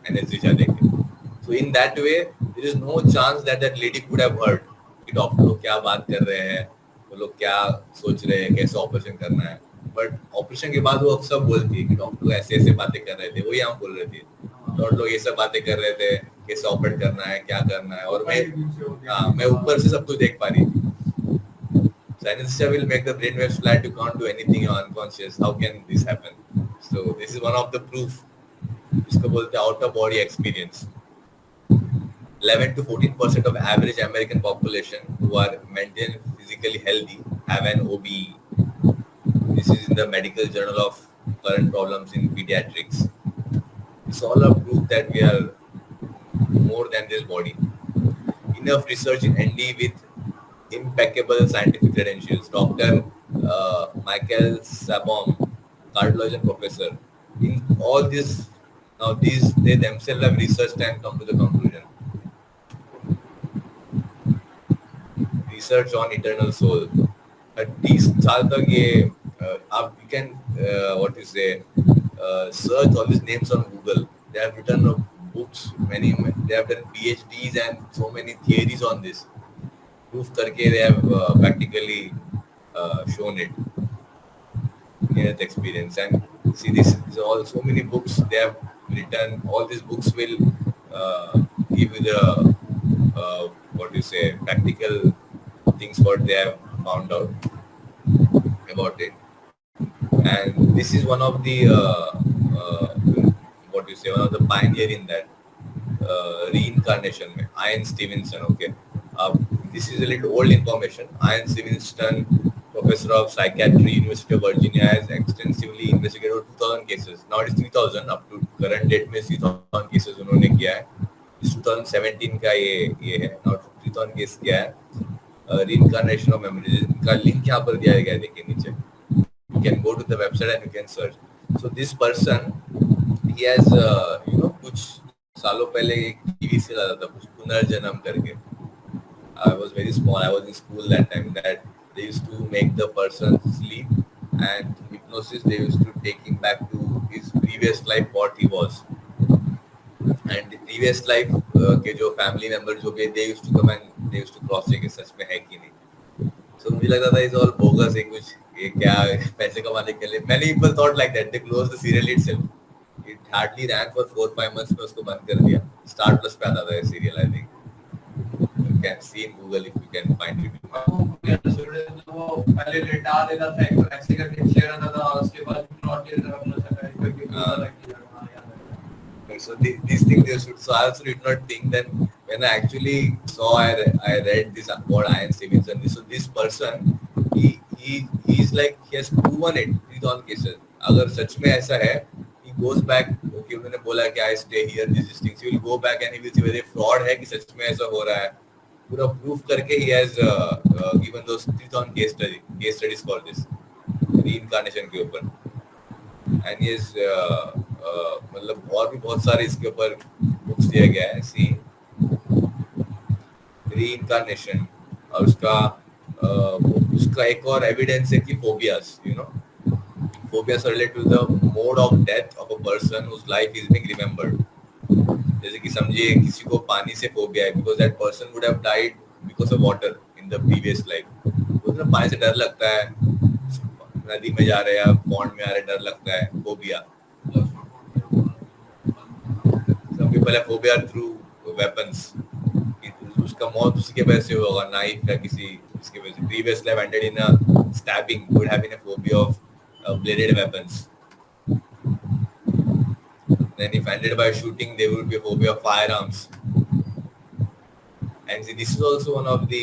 anesthesia देके. So in that way, there is no chance that that lady could have heard कि doctor लोग क्या बात कर रहे हैं, वो लोग क्या सोच रहे हैं, कैसे ऑपरेशन करना है. बट ऑपरेशन के बाद वो सब बोलती है कि डॉक्टर लोग ऐसे ऐसे बातें कर रहे थे, वही हम बोल रहे थे, डॉक्टर लोग ये सब बातें कर रहे थे, कैसे ऑपरेट करना है, क्या करना है, और मैं ऊपर से सब कुछ देख पा रही थी. So anesthesia will make the brain waves flat. You can't do anything. You're unconscious. How can this happen? So this is one of the proof. इसको बोलते हैं out of body experience. 11 to 14% of average American population who are mentally and physically healthy have an OBE. This is in the medical journal of current problems in pediatrics. It's all a proof that we are more than this body. Enough research in ND with impeccable scientific credentials. Dr. Michael Sabom, cardiologist professor. In all this, now they themselves have researched and come to the conclusion. Research on eternal soul. 30 साल तक ये आप you can what you say search all these names on Google. They have written books, they have done PhDs and so many theories on this. Proof करके they have practically shown it. Near experience, and see this is all so many books they have written. All these books will give you the what you say practical things what they have found out about it. And this is one of the what you say one of the pioneer in that reincarnation. Ian Stevenson. Okay, this is a little old information. Ian Stevenson, professor of psychiatry, University of Virginia, has extensively investigated over 2,000 cases. Now it is 3,000 up to current date में 3,000 cases उन्होंने किया है. 2017 का ये है. Now 3,000 case किया है. Reincarnation of memories. इनका लिंक यहाँ पर दिया गया है, देखिए नीचे. You can go to the website and you can search. So this person, he has कुछ सालों पहले एक टीवी से आता था कुछ पुनर्जन्म करके. I was very small. I was in school that time. That they used to make the person sleep, and hypnosis they used to take him back to his previous life, what he was. And the previous life के जो family members जो भी they used to come and they used to cross check सच में है कि नहीं. So मुझे लगता था it's all bogus, ये कुछ ये क्या पैसे कमाने के लिए. Many people thought like that. They closed the serial itself. It hardly ran for 4-5 months में उसको बंद कर दिया. Star Plus पे आता था ये serial, I think. You can see in Google if you can find it. वो पहले लेटा देता था, एक ऐसे करके शेयर आता था, उसके बाद लौट के करके So these things they should. So I also did not think. Then when I actually saw, I read this about Ian Stevenson. So this person, he's like he has proven it in all cases. अगर सच में ऐसा है, he goes back. Okay, उन्होंने बोला कि I stay here. These things. He will go back and he will see whether fraud है कि सच में ऐसा हो रहा है. पूरा proof करके he has given those 3,000 case studies for this reincarnation के ऊपर. And he is मतलब और भी बहुत सारे इसके ऊपर बुक्स दिया गया है. सी reincarnation और उसका एक और एविडेंस है कि phobias, you know, phobias relate to the mode of death of a person whose life is being remembered. जैसे कि समझिए किसी को पानी से फोबिया है because that person would have died because of water in the previous life. उसमें पानी से डर लगता है, नदी में जा रहे हैं, पॉन्ड में आ रहे, डर लगता है, phobia. Some people have phobia through weapons. उसका मौत उसी के वजह से होगा, नाइफ या किसी इसके वजह से. Previous life ended in a stabbing, would have been a phobia of bladed weapons. Then if ended by shooting, there would be a phobia of firearms. And see, this is also one of the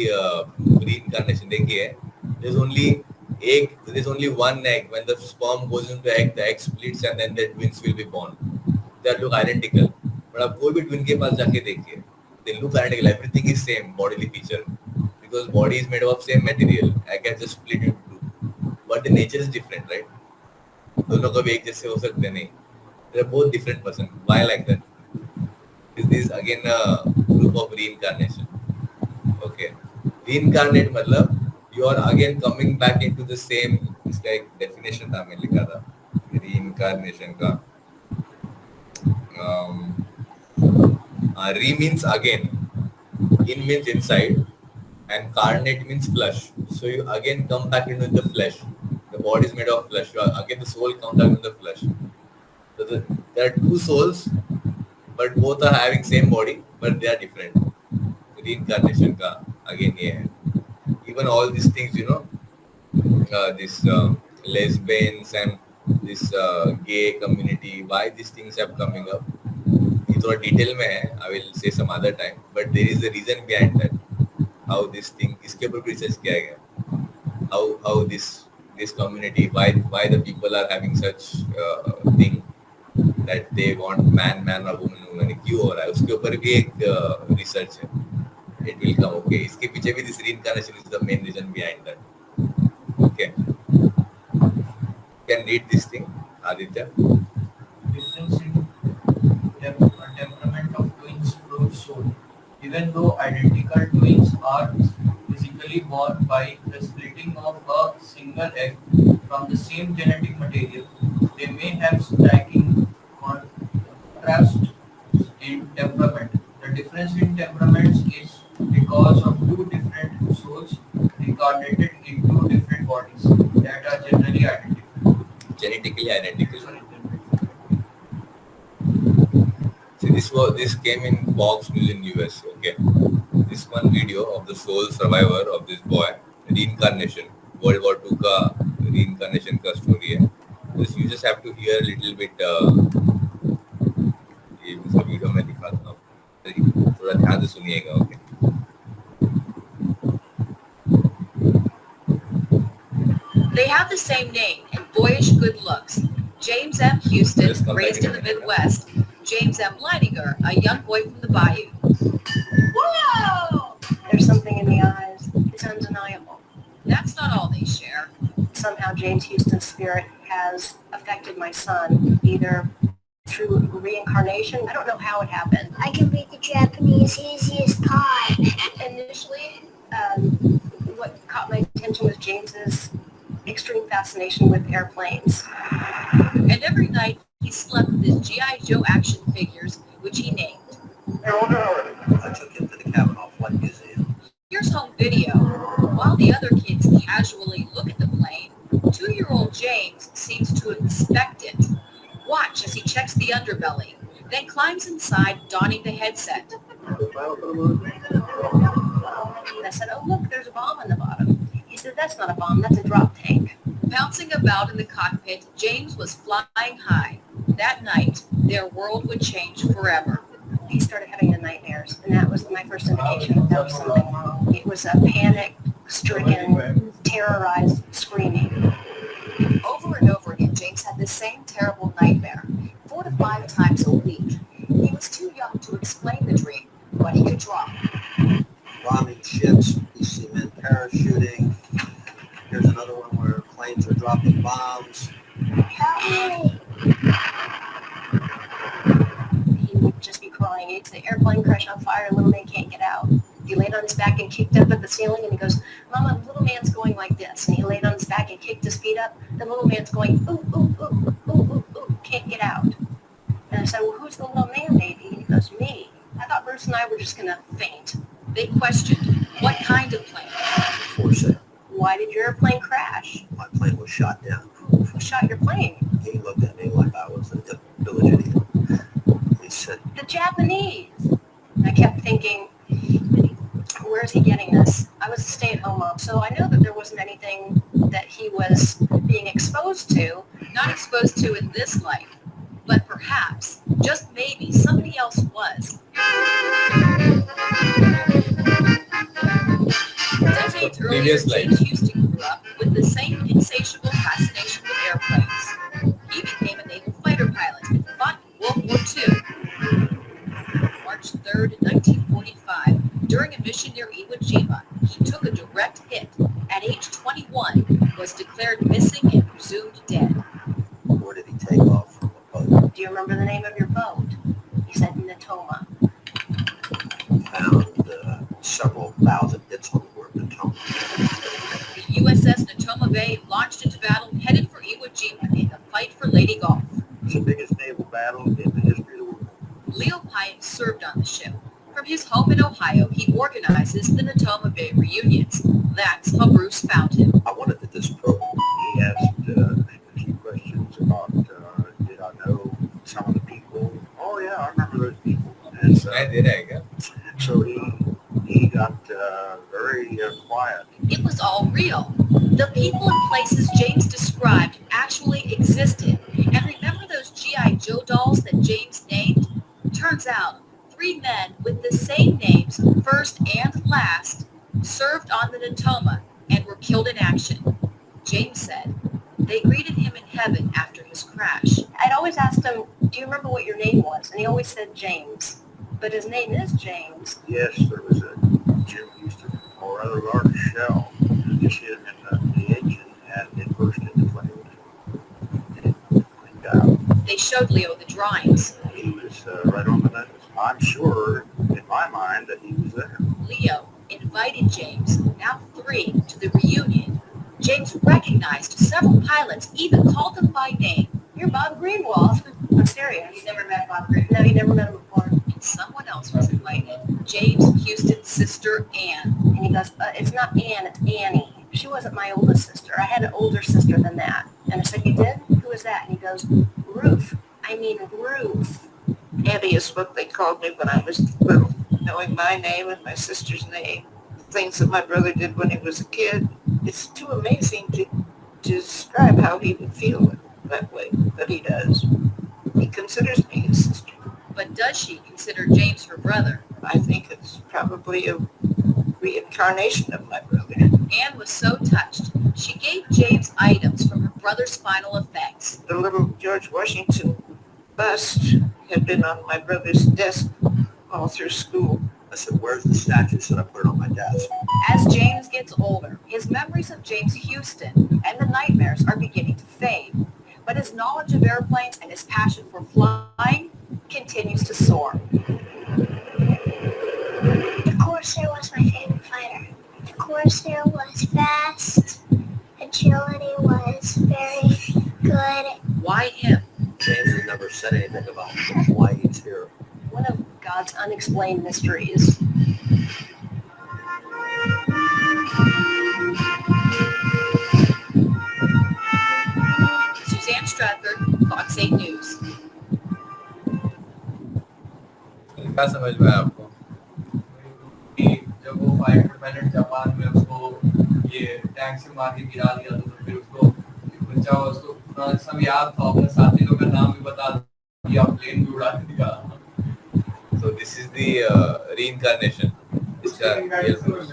reincarnation. देखिए, there's only one egg. When the sperm goes into the egg splits and then the twins will be born. They look identical. But आप कोई भी twin के पास जाके देखिए, they look identical. Everything is same bodily feature because body is made of same material. Egg has just split into two, but the nature is different, right? दोनों कभी एक जैसे हो सकते नहीं. They're both different person. Why like that? Is this again a proof of reincarnation? Okay, reincarnate मतलब you are again coming back into the same. इसका एक definition था, मैंने लिखा था reincarnation का. Re means again, in means inside, and carnate means flesh. So you again come back into the flesh. The body is made of flesh. Again the soul comes back into the flesh. So there are two souls, but both are having same body, but they are different. Reincarnation ka again ये है. Even all these things, you know, this lesbians and this gay community, why these things have coming up? ये थोड़ा detail में है. I will say some other time, but there is a reason behind that. How this thing, इसके ऊपर research किया गया. How this community, why the people are having such thing that they want man or woman क्यों हो रहा है, उसके ऊपर भी एक research है. It will come. Okay, इसके पीछे भी this reincarnation is the main reason behind that. Okay, can read this thing, Aditya. Difference in temperament of twins proves soul. Even though identical twins are physically born by the splitting of a single egg from the same genetic material, they may have striking contrast in temperament. The difference in temperaments is because of two different souls reincarnated in two different bodies that are generally identical. Genetically identical. See, this came in Fox News in US. Okay, this one video of the sole survivor of this boy, reincarnation, World War II का reincarnation का story है. You just have to hear a little bit. ये video में दिखाता हूँ, थोड़ा ध्यान से सुनिएगा. Okay. They have the same name and boyish good looks. James M. Houston, raised in the Midwest. James M. Leininger, a young boy from the Bayou. Whoa! There's something in the eyes. It's undeniable. That's not all they share. Somehow James Houston's spirit has affected my son, either through reincarnation. I don't know how it happened. I can read the Japanese easiest part. Initially, what caught my attention was James's extreme fascination with airplanes. And every night he slept with his G.I. Joe action figures, which he named. I took him to the Kavanaugh Flight Museum. Here's home video. While the other kids casually look at the plane, 2-year-old James seems to inspect it. Watch as he checks the underbelly, then climbs inside, donning the headset. I said, oh, look, there's a bomb on the bottom. He said, that's not a bomb, that's a drop tank. Bouncing about in the cockpit, James was flying high. That night, their world would change forever. He started having the nightmares, and that was my first indication that there was something wrong. It was a panic-stricken, terrorized screaming. Over and over again, James had the same terrible nightmare, 4 to 5 times a week. He was too young to explain the dream, but he could draw. Bombing ships, you see men parachuting. Here's another one where planes are dropping bombs. Help me. He would just be crying. He'd say, airplane crash on fire, little man can't get out. He laid on his back and kicked up at the ceiling, and he goes, Mama, the little man's going like this. And he laid on his back and kicked his feet up. The little man's going, ooh, ooh, ooh, ooh, ooh, ooh, can't get out. And I said, well, who's the little man, baby? And he goes, me. I thought Bruce and I were just going to faint. They questioned, what kind of plane? For sale. Why did your airplane crash? My plane was shot down. Who shot your plane? He looked at me like I was a village idiot. He said, The Japanese. I kept thinking, where's he getting this? I was a stay-at-home mom, so I know that there wasn't anything that he was being exposed to. Not exposed to in this life, but perhaps, just maybe, somebody else was. Decades earlier, Previous life. James Houston grew up with the same insatiable fascination with airplanes. He became a naval fighter pilot and fought in World War II. March 3rd, 1945, during a mission near Iwo Jima, he took a direct hit. At age 21, was declared missing and presumed dead. where did he take off from a boat? Do you remember the name of your boat? He said Natoma. Found several thousand hits on the word Natoma. The USS Natoma Bay launched into battle headed for Iwo Jima in the fight for Lady Gulf. It's the biggest naval battle in the history of the world. Leo Pine served on the ship. From his home in Ohio, he organizes the Natoma Bay reunions. That's how Bruce found him. I wanted to disprobe. He asked a few questions about, did I know some of the people? Oh yeah, I remember those people. And so he got very quiet. It was all real. The people and places James described actually existed. And remember those G.I. Joe dolls that James named? Turns out, 3 men with the same names, first and last, served on the Natoma and were killed in action. James said they greeted him in heaven after his crash. I'd always asked him, do you remember what your name was? And he always said James. But his name is James. Yes, there was a Jim Houston, or rather large shell, just hit in the engine, and it burst into flames. And it cleaned out. They showed Leo the drawings. He was right on the nose. I'm sure, in my mind, that he was there. Leo invited James, now 3, to the reunion. James recognized several pilots, even called them by name. You're Bob Greenwald. I'm serious. He's never met Bob Green. No, he never met him before. And someone else was invited. James Houston's sister, Ann. And he goes, it's not Ann, it's Annie. She wasn't my oldest sister. I had an older sister than that. And I said, you did? Who was that? And he goes, Ruth. I mean, Ruth. Annie is what they called me when I was little. Knowing my name and my sister's name, things that my brother did when he was a kid, it's too amazing to describe how he would feel that way, but he does. He considers me his sister. But does she consider James her brother? I think it's probably a reincarnation of my brother. Anne was so touched, she gave James items from her brother's final effects. The little George Washington bust had been on my brother's desk all through school. I said, where's the statue? Said I put it on my desk. As James gets older, his memories of James Houston and the nightmares are beginning to fade. But his knowledge of airplanes and his passion for flying continues to soar. The Corsair was my favorite fighter. The Corsair was fast. Agility was very good. Why him? James has never said anything about why he's here. One of God's unexplained mysteries. Suzanne Stratford, Fox 8 News. क्या समझ में आया आपको? कि जब वो fighter pilot Japan में उसको ये टैंक से मार के गिरा दिया तो फिर उसको बच्चा उसको सब याद था, अपने साथी लोगों का नाम भी बता या प्लेन भी उड़ा दिया. So this is the reincarnation. इसका real proof.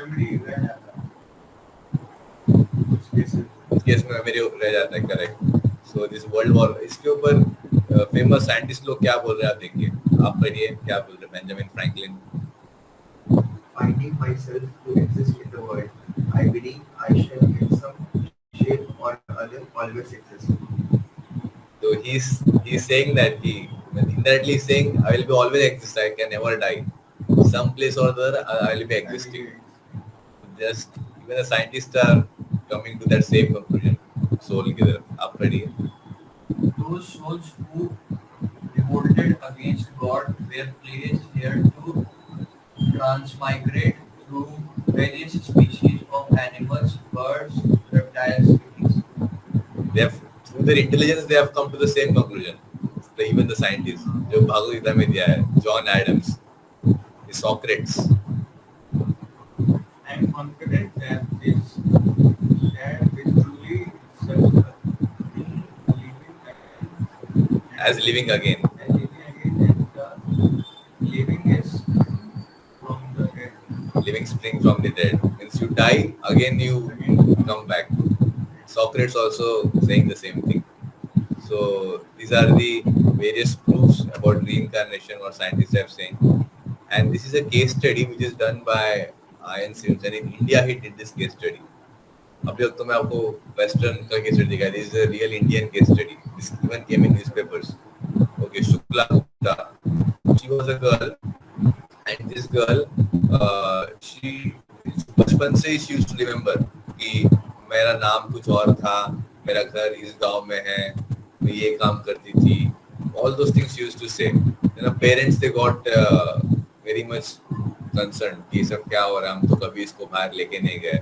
कुछ केस में मेमोरी रह जाता है, correct. So this world war, इसके ऊपर फेमस साइंटिस्ट लोग क्या बोल रहे हैं आप देखिए, आप पढ़िए क्या बोल रहे हैं. Benjamin Franklin. Finding myself to exist in the world, I believe I shall in some shape or other always exist. So he's saying that he indirectly saying I will be always exist. I can never die. Some place or other I will be existing. Just even the scientists are coming to that same conclusion. Soul की तरफ आप पढ़िए. Those souls who revolted against God were placed here to transmigrate through various species of animals, birds, reptiles, species. They have, through their intelligence, they have come to the same conclusion. Even the scientists, जो भागवत गीता में दिया है, John Adams, Socrates. I am confident that this truly such as living again. Living spring from the dead. Means you die, again you come back. Socrates also saying the same thing. So these are the various proofs about reincarnation what scientists have saying. And this is a case study which is done by Ian Sims, and in India he did this case study. अभी तो मैं आपको western का case study दिखाया. This is a real Indian case study. This even came in newspapers. Okay, Shukla Gupta. She was a girl, and this girl, she बचपन से she used to remember कि मेरा नाम कुछ और था, मेरा घर इस गांव में है, मैं ये काम करती थी. All those things she used to say. Then her parents they got very much concerned कि सब क्या हो रहा है, हम तो कभी इसको बाहर लेके नहीं गए.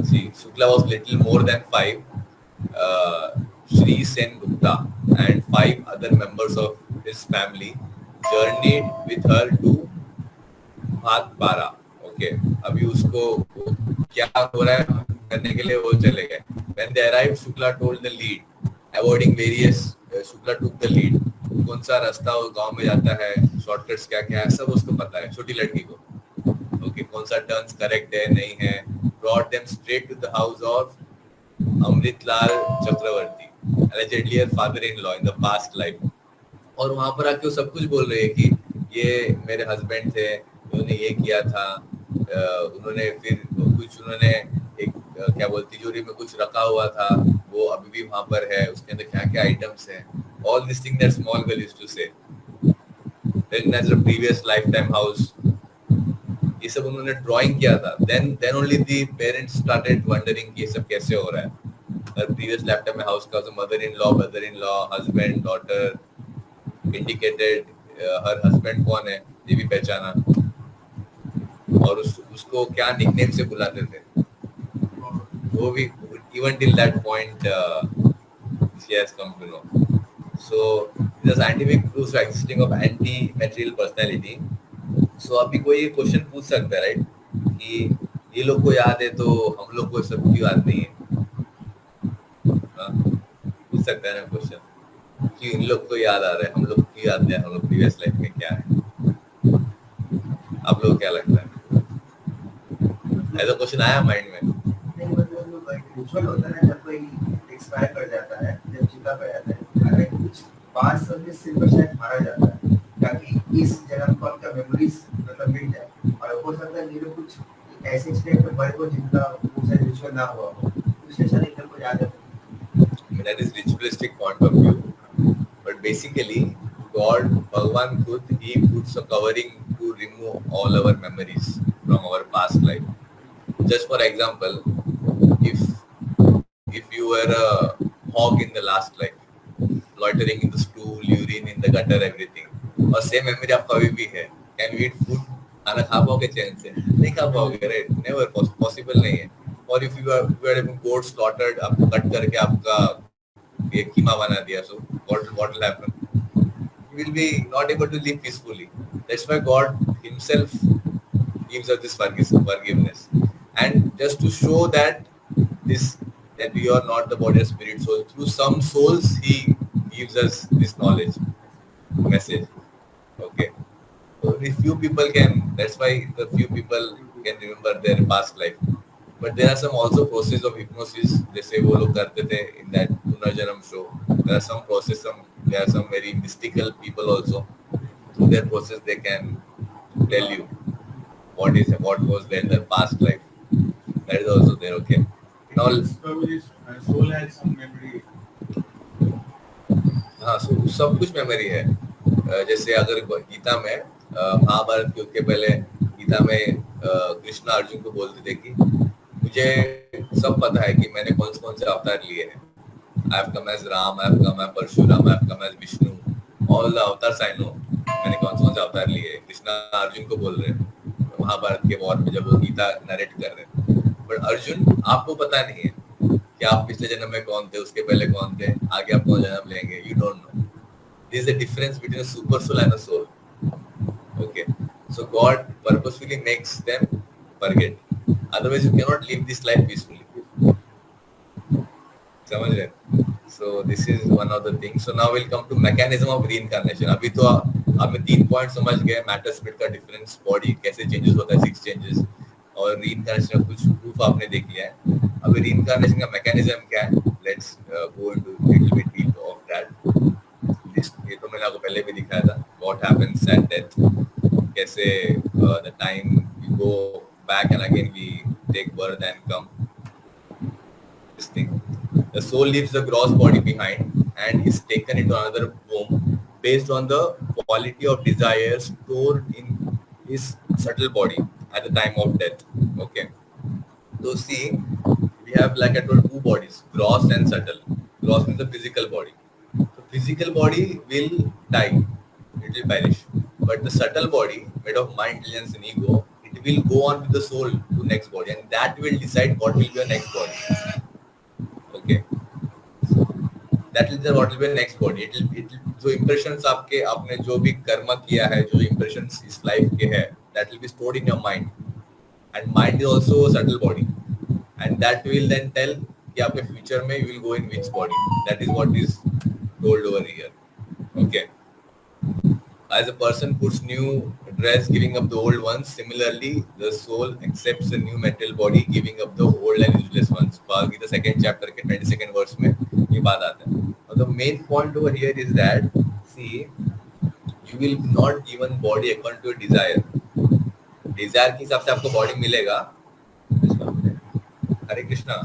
See, Shukla was little more than 5. Shri Sen Gupta and 5 other members of his family journeyed with her to Bhatpara. Okay, अभी उसको क्या हो रहा है करने के लिए वो चले गए. When they arrived, Shukla told the lead, avoiding various. Shukla took the lead. कौन सा रास्ता वो गांव में जाता है, शॉर्टकट्स क्या क्या है, सब उसको पता है, छोटी लड़की को. Okay, कौन सा टर्न्स करेक्ट है नहीं है. Brought them straight to the house of Amritlal Chakravarti, allegedly her father-in-law in the past life. और वहाँ पर आके वो सब कुछ बोल रहे हैं कि ये मेरे हस्बैंड थे, उन्होंने ये किया था, उन्होंने फिर कुछ उन्होंने एक क्या बोलती तिजोरी में कुछ रखा हुआ था, वो अभी भी वहाँ पर है, उसके अंदर क्या क्या आइटम्स हैं. All these things that small girl used to say. Recognize the previous lifetime house. ये सब उन्होंने ड्राइंग किया था. Then only the parents started wondering कि ये सब कैसे हो रहा है. Her previous lifetime में house का mother-in-law, brother-in-law, husband, daughter indicated. Her husband कौन है ये भी पहचाना, और उसको क्या निकनेम से बुलाते थे वो भी. Even till that point she has come to know. So the scientific proofs are existing of anti-material personality. So अभी कोई क्वेश्चन पूछ सकता है राइट कि ये लोग को याद है तो हम लोग को सब क्यों याद नहीं है. पूछ सकता है ना क्वेश्चन कि इन लोग को याद आ रहा है, हम लोग क्यों याद नहीं है, हम लोग प्रीवियस लाइफ में क्या है. आप लोग क्या लगता है, ऐसा क्वेश्चन आया माइंड में? रिचुअल होता है जब कोई एक्सपायर कर जाता है, जब जिंदा कर जाता है, अगर कुछ 5 साल के सिर पर शायद मारा जाता है ताकि इस जन्म को आपका मेमोरीज मतलब मिट जाए. और हो सकता है ये लोग कुछ ऐसे स्टेट में बड़े को जिनका उसे रिचुअल ना हुआ हो, उसके साथ एकदम को याद है. That is ritualistic point of view, but basically God, Bhagwan Khud, he puts a covering to remove all our memories from our past life. Just for example, if you were a hog in the last life, loitering in the stool, urine in the gutter, everything, और same memory आपका अभी भी है, can you eat food, खाना खा पाओगे चैन से? नहीं खा पाओगे राइट, नेवर पॉसिबल नहीं है. और if you are goat slaughtered, आपको कट करके आपका ये कीमा बना दिया, so what will happen? You will be not able to live peacefully. That's why god himself gives us this forgiveness, and just to show that we are not the body or spirit soul, through some souls he gives us this knowledge. message. Okay. So if few people can, that's why the few people can remember their past life. But there are some also process of hypnosis. जैसे वो लोग करते थे in that पुनर्जन्म show. There are some process, there are some very mystical people also. Through their process, they can tell you what was there in their past life. That is also there. Okay. Now, soul has some memory. हाँ, सब कुछ memory है. जैसे अगर गीता में महाभारत के उसके पहले गीता में कृष्ण अर्जुन को बोलते थे कि मुझे सब पता है कि मैंने कौन से अवतार लिए हैं. I have come as Ram, I have come as Parshuram, I have come as Vishnu. All the avatars I know. मैंने कौन से अवतार लिए हैं. कृष्ण अर्जुन को बोल रहे हैं महाभारत के वॉर में जब वो गीता नरेट कर रहे हैं. बट अर्जुन आपको पता नहीं है कि आप पिछले जन्म में कौन थे, उसके पहले कौन थे, आगे आप कौन जन्म लेंगे. You don't know. There is a difference between a super soul and a soul. Okay. So God purposefully makes them forget. Otherwise you cannot live this life peacefully. समझ रहे? So this is one of the things. So now we'll come to mechanism of reincarnation. अभी तो आपने 3 point समझ गए. Matter spirit का difference, body कैसे changes होता है, 6 चेंजेस, और रीइंकार्नेशन का कुछ प्रूफ आपने देख लिया है. अभी रीइंकार्नेशन का मैकेनिज्म क्या है, let's go into little bit deep of that. ये तो मैंने आपको पहले भी दिखाया था. व्हाट हैपेंस एट डेथ, कैसे the time we go back and again we take birth and come. This thing, the soul leaves the gross body behind and is taken into another womb based on the quality of desire stored in his subtle body at the time of death. Okay. So see, we have, like I told, 2 bodies, gross and subtle. Gross means the physical body. So physical body will die, it will perish. But the subtle body, made of mind, intelligence and ego, it will go on with the soul to next body, and that will decide what will be your next body. Okay. That will what will be next body. It will जो impressions आपके आपने जो भी कर्म किया है, जो impressions इस life के है, that will be stored in your mind, and mind is also a subtle body, and that will then tell कि आपके future में you will go in which body. That is what is told over here. Okay. As a person puts new dress, giving up the old ones, similarly the soul accepts a new mental body, giving up the old and useless ones. Bhagavad Gita 2nd chapter के 22nd verse में ये बात आता है. The main point over here is that, see, you will not given body according to your desire. Desire के हिसाब से आपको body मिलेगा. हरे कृष्णा,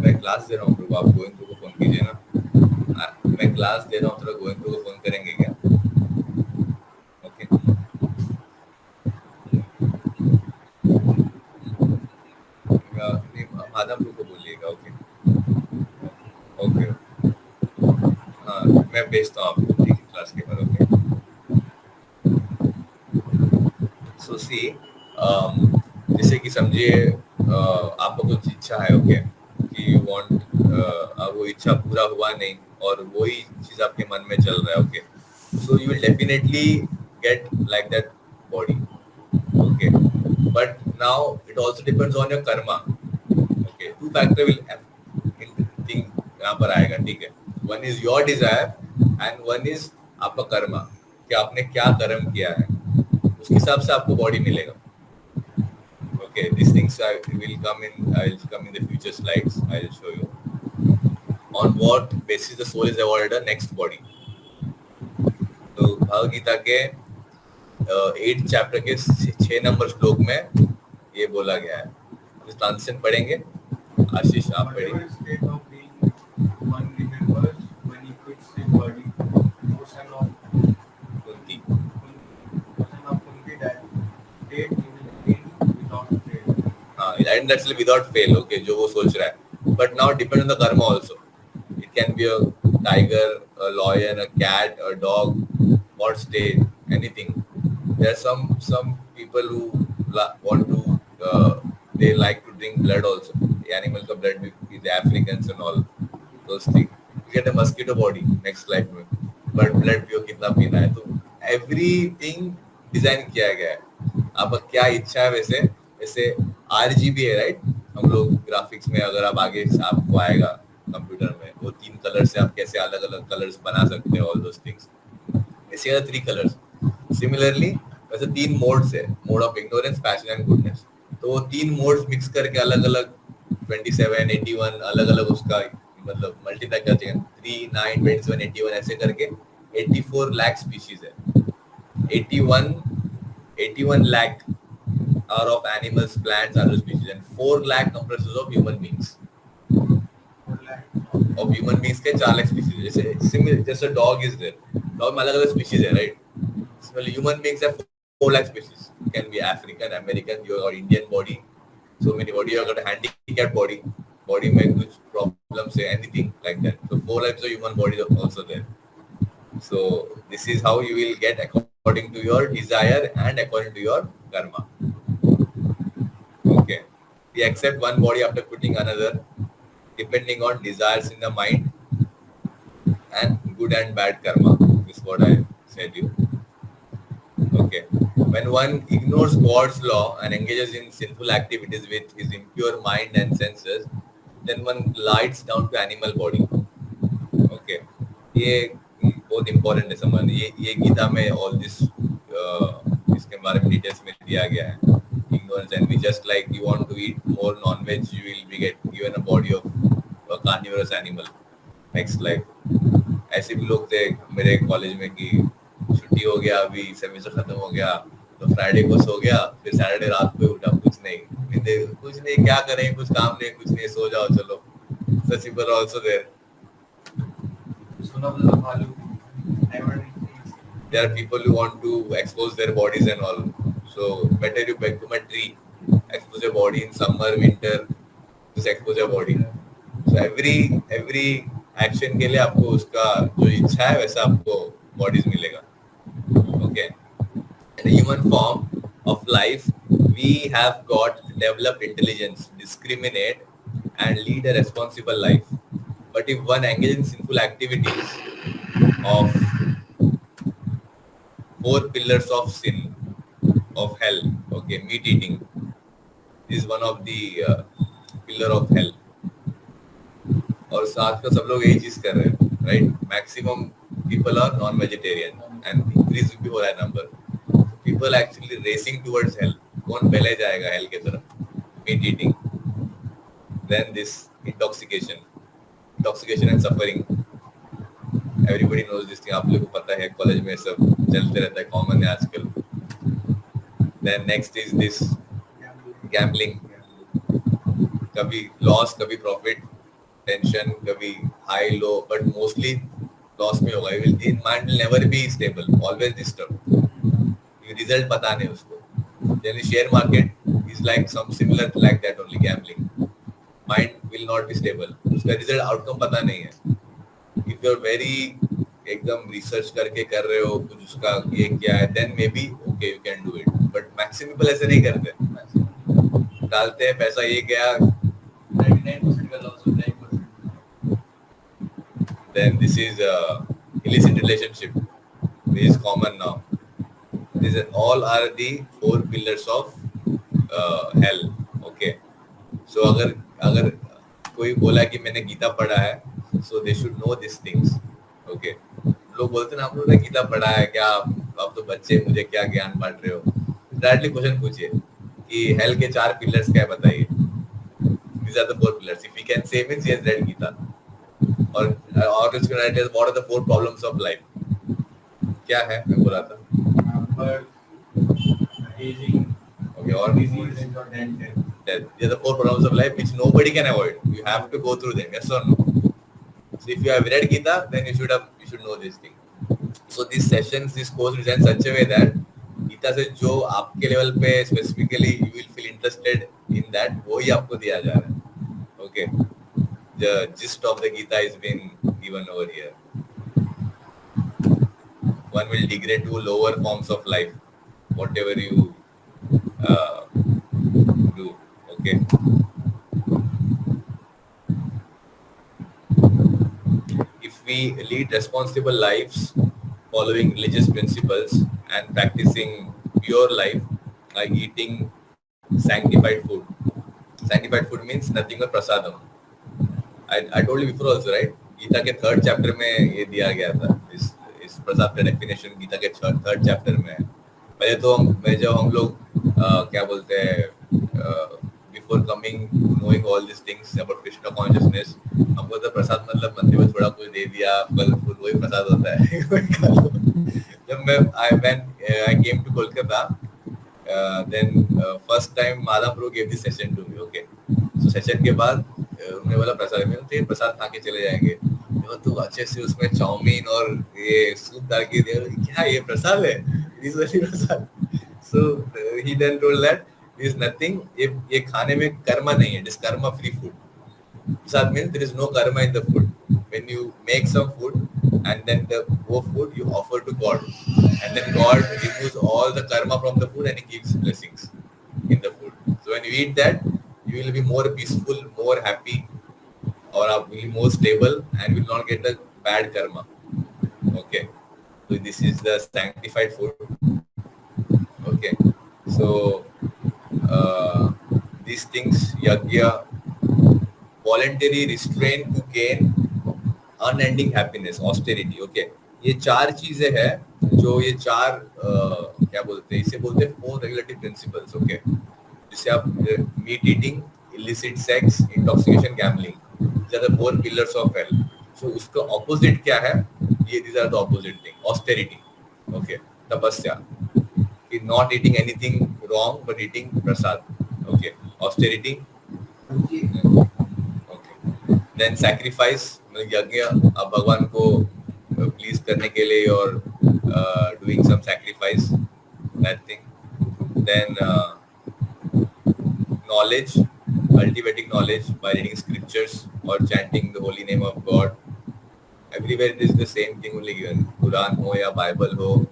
मैं क्लास दे रहा हूँ, आप गोइंग थ्रू को फोन कीजिए ना. मैं क्लास दे रहा हूँ, थोड़ा गोइंग थ्रू को फोन करेंगे क्या? माधव को बोलिएगा. ओके ओके, हाँ मैं भेजता हूँ आपको, ठीक है, क्लास के बाद. ओके. सो सी, जैसे कि समझिए आपको कुछ इच्छा है, ओके, कि यू वांट, वो इच्छा पूरा हुआ नहीं और वही चीज आपके मन में चल रहा है. Okay. So you will definitely get like that body. Okay. But now it also depends on your Karma. Okay. 2 factor will thing यहाँ पर आएगा, ठीक है. One is your desire and one is आपका कर्मा, कि आपने क्या कर्म किया है, उसके हिसाब से आपको बॉडी मिलेगा. Okay, these things will come in the future slides. I will show you on what basis the soul is awarded a next body. तो भगवद गीता के 8th chapter के 6 नंबर श्लोक में ये बोला गया है. इस ट्रांसलेशन पढ़ेंगे. आशीष आप पढ़िए. And that's without fail. Okay, जो वो सोच रहा है. But now depend on the karma also. It can be a tiger, a lion, a cat, a dog, what state, anything. There are some people who want to they like to drink blood also. The animal का blood, the Africans and all those things. You get a mosquito body next life में. But blood पियो कितना पीना है. तो everything design किया गया है. आपका क्या इच्छा है वैसे RGB है, राइट. हम लोग ग्राफिक्स में अगर आप आगे आपको आएगा कंप्यूटर में, वो 3 कलर से आप कैसे अलग अलग कलर्स बना सकते हैं, ऑल दोस थिंग्स. ऐसे are 3 colors. Similarly, वैसे 3 modes है, mode of ignorance, passion and goodness. तो वो 3 modes mix करके अलग अलग 27, 81 अलग अलग उसका मतलब मल्टीप्लाई करते हैं 3, 9, 27, 81 ऐसे करके 84 लाख स्पीशीज है. 81 lakh are of animals, plants, other species, and 4 lakh comprises of human beings. Of human beings के 4 lakh species. जैसे similar, just a dog is there. Dog में अलग अलग species है, right? Similarly, human beings have 4 lakh species. Can be African, American, your Indian body. So many body. You got a handicapped body. Body में कुछ problems है, anything like that. So 4 lakhs of human body are also there. So this is how you will get according to your desire and according to your karma. Okay. We accept one body after quitting another, depending on desires in the mind and good and bad karma. This is what I said you. Okay. When one ignores God's law and engages in sinful activities with his impure mind and senses, then one glides down to animal body. Okay. ये बहुत important है समझ. ये गीता में all this इसके बारे में details में दिया गया है. Ignorance, and we just like you want to eat more non-veg, you will be get given a body of a carnivorous animal. Next slide. ऐसे भी लोग थे मेरे कॉलेज में कि छुट्टी हो गया, अभी सेमेस्टर खत्म हो गया, तो फ्राइडे को सो गया, फिर सैटरडे रात को उठा, कुछ नहीं, क्या करें, कुछ काम नहीं, कुछ नहीं, सो जाओ चलो. Such people are also there. There are people who want to expose their bodies and all. So better you become a tree, expose your body in summer, winter, just expose your body. So every action के लिए आपको उसका जो इच्छा है वैसा आपको bodies मिलेगा. Okay. In the human form of life, we have got developed intelligence, discriminate, and lead a responsible life. But if one engages in sinful activities of 4 pillars of sin, of hell, okay, meat eating is one of the pillar of hell. और साथ में सब लोग यही चीज कर रहे हैं, right? Maximum people are non-vegetarian and increase भी हो रहा है number. People actually racing towards hell. कौन पहले जाएगा hell की तरफ? Meat eating. Then this intoxication and suffering. Everybody knows this thing. आप लोगों को पता है, कॉलेज में सब चलते रहता है, कॉमन है आजकल. Then next is this gambling. कभी loss, कभी profit, tension, कभी high, low, but mostly loss में होगा. Mind will never be stable, always disturbed. Result पता नहीं उसको. Then the share market is like some similar like that only, gambling. Mind will not be stable. उसका result outcome पता नहीं है. If you're very एकदम रिसर्च करके कर रहे हो कुछ उसका ये क्या है, then maybe okay you can do it. But maximum people ऐसे नहीं करते. डालते हैं पैसा, ये गया 99% का loss होता है. Then this is illicit relationship. This is common now. These all are the 4 pillars of hell. Okay. So अगर कोई बोला कि मैंने गीता पढ़ा है, so they should know these things. Okay. लोग बोलते हैं ना, आप लोगों ने गीता पढ़ा है क्या, आप तो बच्चे, मुझे क्या ज्ञान बांट रहे हो. डायरेक्टली क्वेश्चन पूछिए कि हेल के 4 पिलर्स क्या है बताइए. These are the 4 pillars. If he can say means he has read Gita. और it's going to tell what are the 4 problems of life. क्या है मैं बोला था. Aging. Okay. Or disease or death. These are the 4 problems of life which nobody can avoid. You have to go through them. Yes or no? So if you have read Gita, then you should know this thing. So these sessions, this course is designed such a way that Gita से जो आपके level पे specifically you will feel interested in that, वो ही आपको दिया जा रहा है. Okay. The gist of the Gita is been given over here. One will degrade to lower forms of life, whatever you do. Okay. If we lead responsible lives, following religious principles and practicing pure life, like eating sanctified food. Sanctified food means nothing but prasadam. I told you before also, right? Gita के 3rd chapter में ये दिया गया था, इस इस प्रसाद का definition Gita के 3rd चैप्टर में है. पहले तो जब हम लोग क्या बोलते हैं before coming knowing all this things about Krishna consciousness, हमको तो प्रसाद मतलब मंदिर में थोड़ा कुछ दे दिया फल फूल वही प्रसाद होता है. जब मैं I came to Kolkata, then first time Madam Bro gave this session to me. Okay, so session के बाद उन्होंने बोला प्रसाद में तो प्रसाद खा के चले जाएंगे. तो अच्छे से उसमें चाउमीन और ये सूप डाल के दिया. क्या ये प्रसाद है? This was Prasad. So he then told that there is nothing. ये खाने में कर्मा नहीं है. It is karma free food. Prasad means there is no karma in the food. When you make some food and then the food you offer to God, and then God removes all the karma from the food and He gives blessings in the food. So when you eat that, you will be more peaceful, more happy, or will be more stable, and will not get the bad karma. Okay, so this is the sanctified food. Okay, so these things, yagya, voluntary restraint to gain unending happiness, austerity. Okay, ये 4 चीजें हैं जो ये 4 क्या बोलते हैं, इसे बोलते हैं 4 regulative principles. Okay, जिसे आप meat eating, illicit sex, intoxication, gambling, these are the 4 pillars of hell. So उसका opposite क्या है? ये these are the opposite thing. Austerity. Okay, तपस्या, कि not eating anything wrong but eating prasad. Okay, austerity. Then sacrifice, यज्ञ, आप भगवान को प्लीज करने के लिए और doing some sacrifice, that thing. Then knowledge, cultivating knowledge by reading scriptures or chanting the holy name of God. Everywhere it is the same thing only given. Quran हो या Bible हो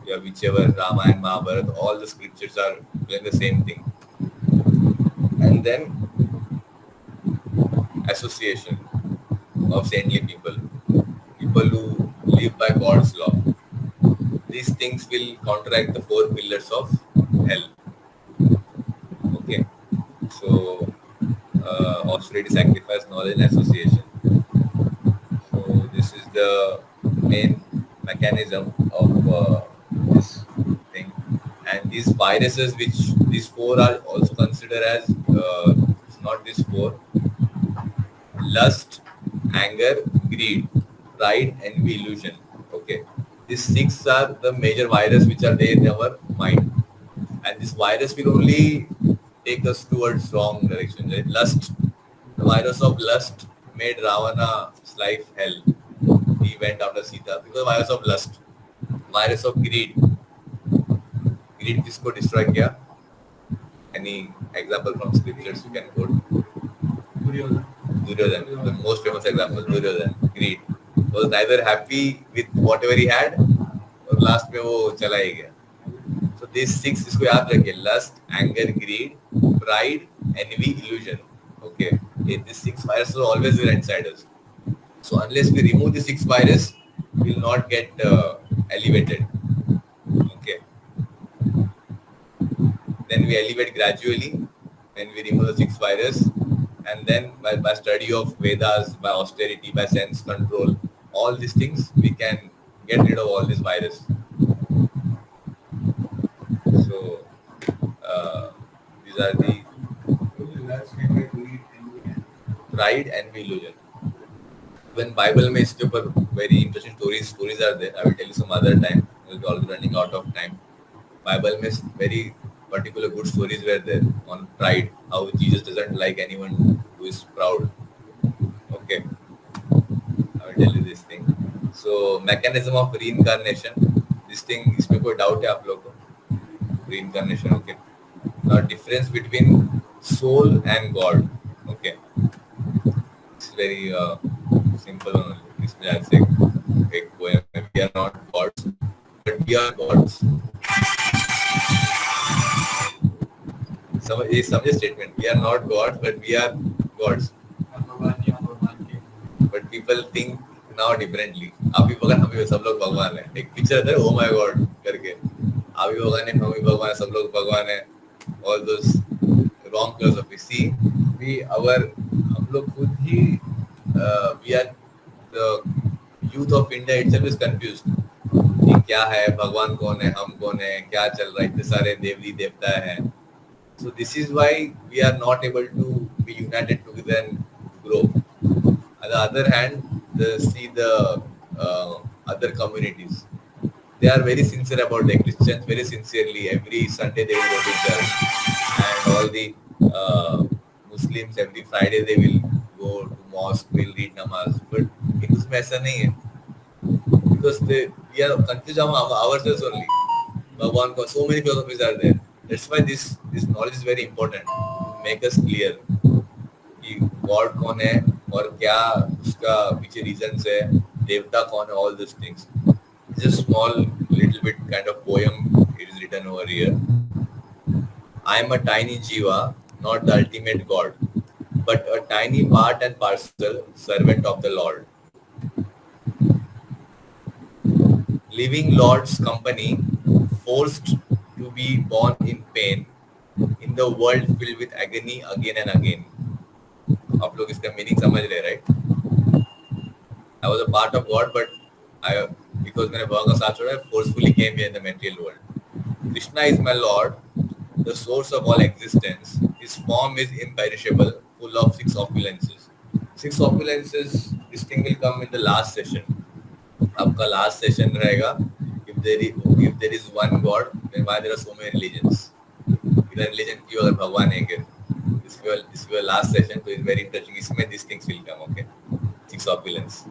या whichever, Ramayana, Mahabharata, all the scriptures are doing the same thing. And then association of saintly people, people who live by God's law. These things will counteract the 4 pillars of hell. Okay, so austerity, sacrifice, knowledge, and association. So this is the main mechanism of this thing. And these viruses, which these 4 are also considered as it's not these 4: lust, anger, greed, pride, envy, illusion. Okay, these 6 are the major virus which are there in our mind, and this virus will only take us towards wrong direction. Right? Lust, the virus of lust made Ravana's life hell. He went after Sita because of virus of lust. Virus of greed, greed किसको destroy किया? Any example from scriptures you can quote? Duryodhan, the most famous example, Duryodhan. Greed. Was neither happy with whatever he had, और last में वो चला ही गया. So these 6 इसको याद रखिए: lust, anger, greed, pride, envy, illusion. Okay, these 6 viruses are always there inside us. So unless we remove the 6 virus, we will not get elevated. Okay. Then we elevate gradually when we remove the 6 virus. And then by study of Vedas, by austerity, by sense control, all these things, we can get rid of all this virus. So these are the pride and illusion. When Bible में इसके ऊपर very interesting stories are there. I will tell you some other time. We'll be already running out of time. Bible में very particular good stories were there on pride, how Jesus doesn't like anyone who is proud. Okay, I will tell you this thing. So mechanism of reincarnation, this thing, इसमें कोई doubt है आप लोगों को? Reincarnation, okay. Now difference between soul and God. Okay, it's very simple only. इसमें I'll say एक poem है, we are not gods, but we are gods. समझे statement, we are not god but we are gods. But people think now differently. आप भी भगवान, हम भी, सब लोग भगवान है. एक पिक्चर है, ओ माय गॉड करके, आप भी भगवान है, हम भी भगवान है, सब लोग भगवान है. All those wrong philosophy. See we our, हम लोग खुद ही we are the youth of India itself is confused. कि क्या है, भगवान कौन है, हम कौन है, क्या चल रहा है, इतने सारे देवी देवता है. So this is why we are not able to be united together and grow. On the other hand, see the other communities. They are very sincere about the Christians, very sincerely. Every Sunday they will go to church, and all the Muslims every Friday they will go to mosque, will read namaz. But Hindus में ऐसा नहीं है, because we are confused among ourselves only. Bhagwan, so many philosophies are there. That's why this knowledge is very important to make us clear कि God कौन है और क्या उसका पीछे reasons है, देवता कौन है, all these things. Just small little bit kind of poem it is written over here. I am a tiny jiva, not the ultimate God, but a tiny part and parcel servant of the Lord. Leaving Lord's company, forced to be born in pain, in the world filled with agony again and again. आप लोग इसका meaning समझ रहे, right? I was a part of God, but because मैंने भगवान का साथ छोड़ा, forcefully came here in the material world. Krishna is my Lord, the source of all existence. His form is imperishable, full of six opulences. Six opulences, this thing will come in the last session. आपका last session रहेगा. If there is one God, then why there are so many religions? इधर religion क्यों अगर भगवान है क्या? This is your last session, so it's very interesting. इसमें these things will come, okay? Six opulence.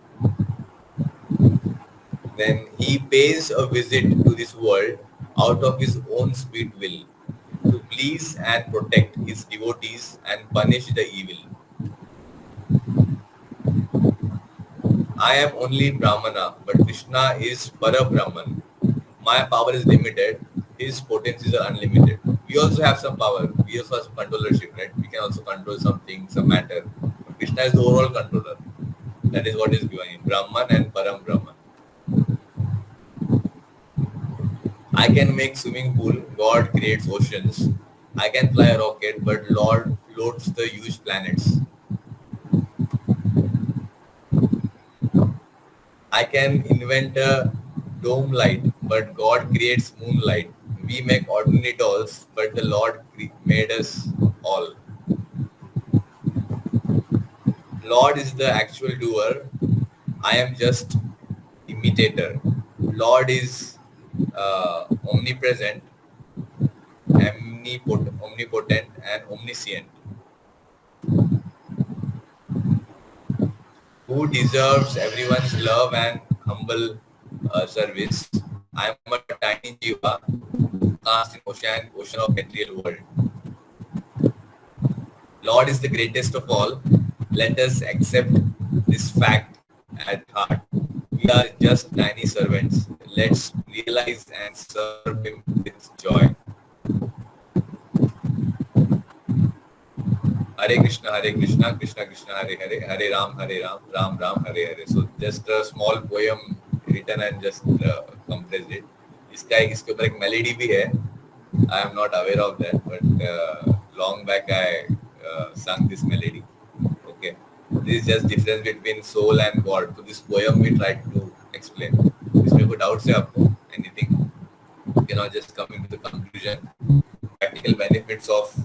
Then he pays a visit to this world out of his own sweet will to please and protect his devotees and punish the evil. I am only Brahmana, but Krishna is Para Brahman. My power is limited, his potencies are unlimited. We also have some power, we also have some controllership, right? We can also control something, some matter. But Krishna is the overall controller. That is what is given in Brahman and Param Brahman. I can make swimming pool, God creates oceans. I can fly a rocket, but Lord floats the huge planets. I can invent a dome light, but God creates moonlight. We make ordinary dolls, but the Lord made us all. Lord is the actual doer. I am just imitator. Lord is omnipresent, omnipotent, and omniscient. Who deserves everyone's love and humble service. I am a tiny jiva cast in ocean of material world. Lord is the greatest of all. Let us accept this fact at heart. We are just tiny servants. Let's realize and serve him with joy. Hare Krishna, Krishna Krishna, Hare Hare, Hare Ram, Ram Ram, Hare Hare. So just a small poem written and just compressed it. इसके ऊपर एक melody भी है. I am not aware of that, but long back I sung this melody. Okay, this is just difference between soul and God. So this poem we tried to explain. इसमें कोई doubts है आपको? Anything? You know, just coming to the conclusion. Practical benefits of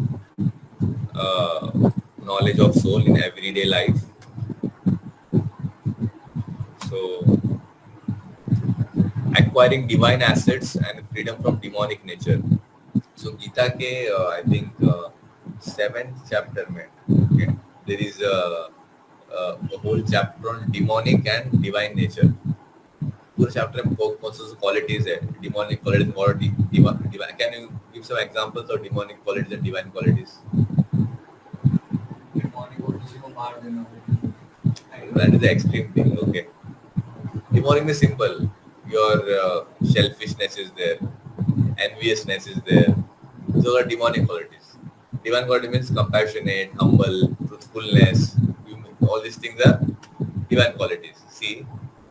knowledge of soul in everyday life. So, acquiring divine assets and freedom from demonic nature. So, Gita के I think 7th chapter में, okay, there is a whole chapter on demonic and divine nature. पूरे chapter में कौन सी qualities है, demonic qualities और divine. Can you give some examples of demonic qualities and divine qualities? That is the extreme thing. Okay. Demonic is simple. Your selfishness is there, enviousness is there. Those are demonic qualities. Divine quality means compassionate, humble, truthfulness. All these things are divine qualities. See,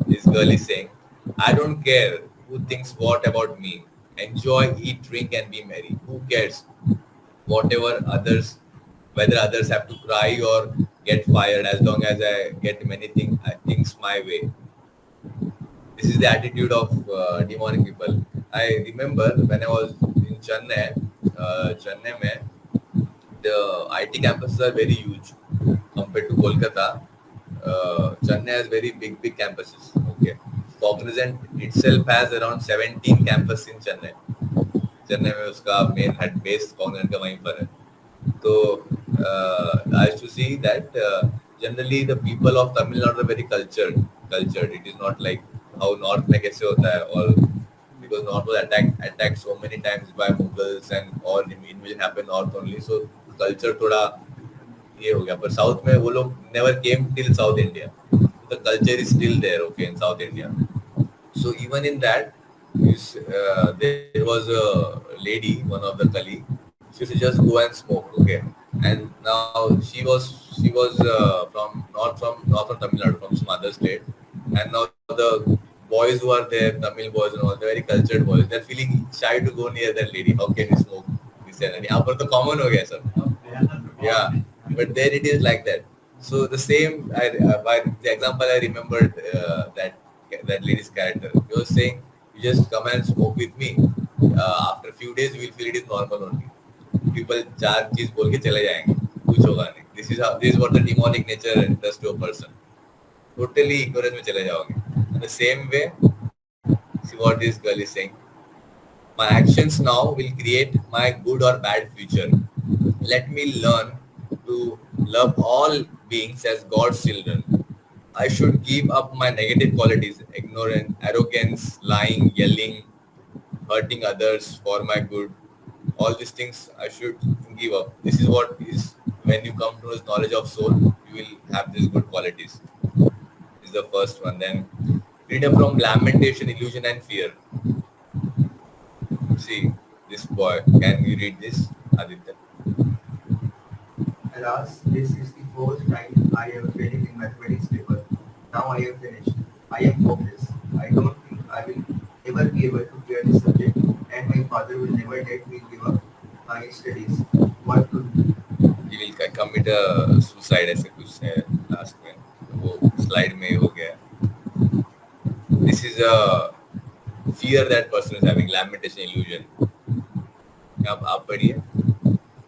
this girl is saying, I don't care who thinks what about me. Enjoy, eat, drink, and be merry. Who cares? Whatever others, whether others have to cry or get fired, as long as I get many things my way. This is the attitude of demonic people. I remember when I was in Chennai mein, the IT campuses are very huge compared to Kolkata. Chennai has very big campuses. Okay, Cognizant itself has around 17 campus in Chennai. Chennai में उसका main head base Cognizant का वहीं पर है तो I to see that generally the people of Tamil Nadu are very cultured it is not like how north में कैसे होता है और because north was attacked so many times by Mughals and all invasion happened north only so culture थोड़ा ये हो गया पर साउथ में वो लोग never came till South India the culture is still there okay in South India so even in that there was a lady, one of the colleague. She used to just go and smoke, okay. And now she was from not from Tamil Nadu, from some other state. And now the boys who are there, Tamil boys and all, they're very cultured boys. They're feeling shy to go near that lady. How can you smoke? This and that. यहाँ पर तो common हो गया sir. Yeah, but there it is like that. So the same, by the example I remembered that lady's character. He was saying. You just come and smoke with me. After a few days, you will feel it is normal only. People चार चीज बोल के चले जाएंगे, कुछ होगा नहीं. This is what the demonic nature does to a person. Totally ignorance में चले जाओगे. In the same way, see what this girl is saying. My actions now will create my good or bad future. Let me learn to love all beings as God's children. I should give up my negative qualities, ignorance, arrogance, lying, yelling, hurting others for my good. All these things I should give up. This is what is when you come to this knowledge of soul, you will have these good qualities. This is the first one. Then freedom from lamentation, illusion and fear. See, this boy. Can you read this, Aditya? Alas, this is the fourth time I have failed in mathematics paper. Now I have finished. I am hopeless. I don't think I will ever be able to clear this subject, and my father will never let me give up my studies. What to do? He will commit a suicide ऐसे कुछ है last में वो slide में हो गया. This is a fear that person is having, lamentation, illusion. अब आप पढ़िए.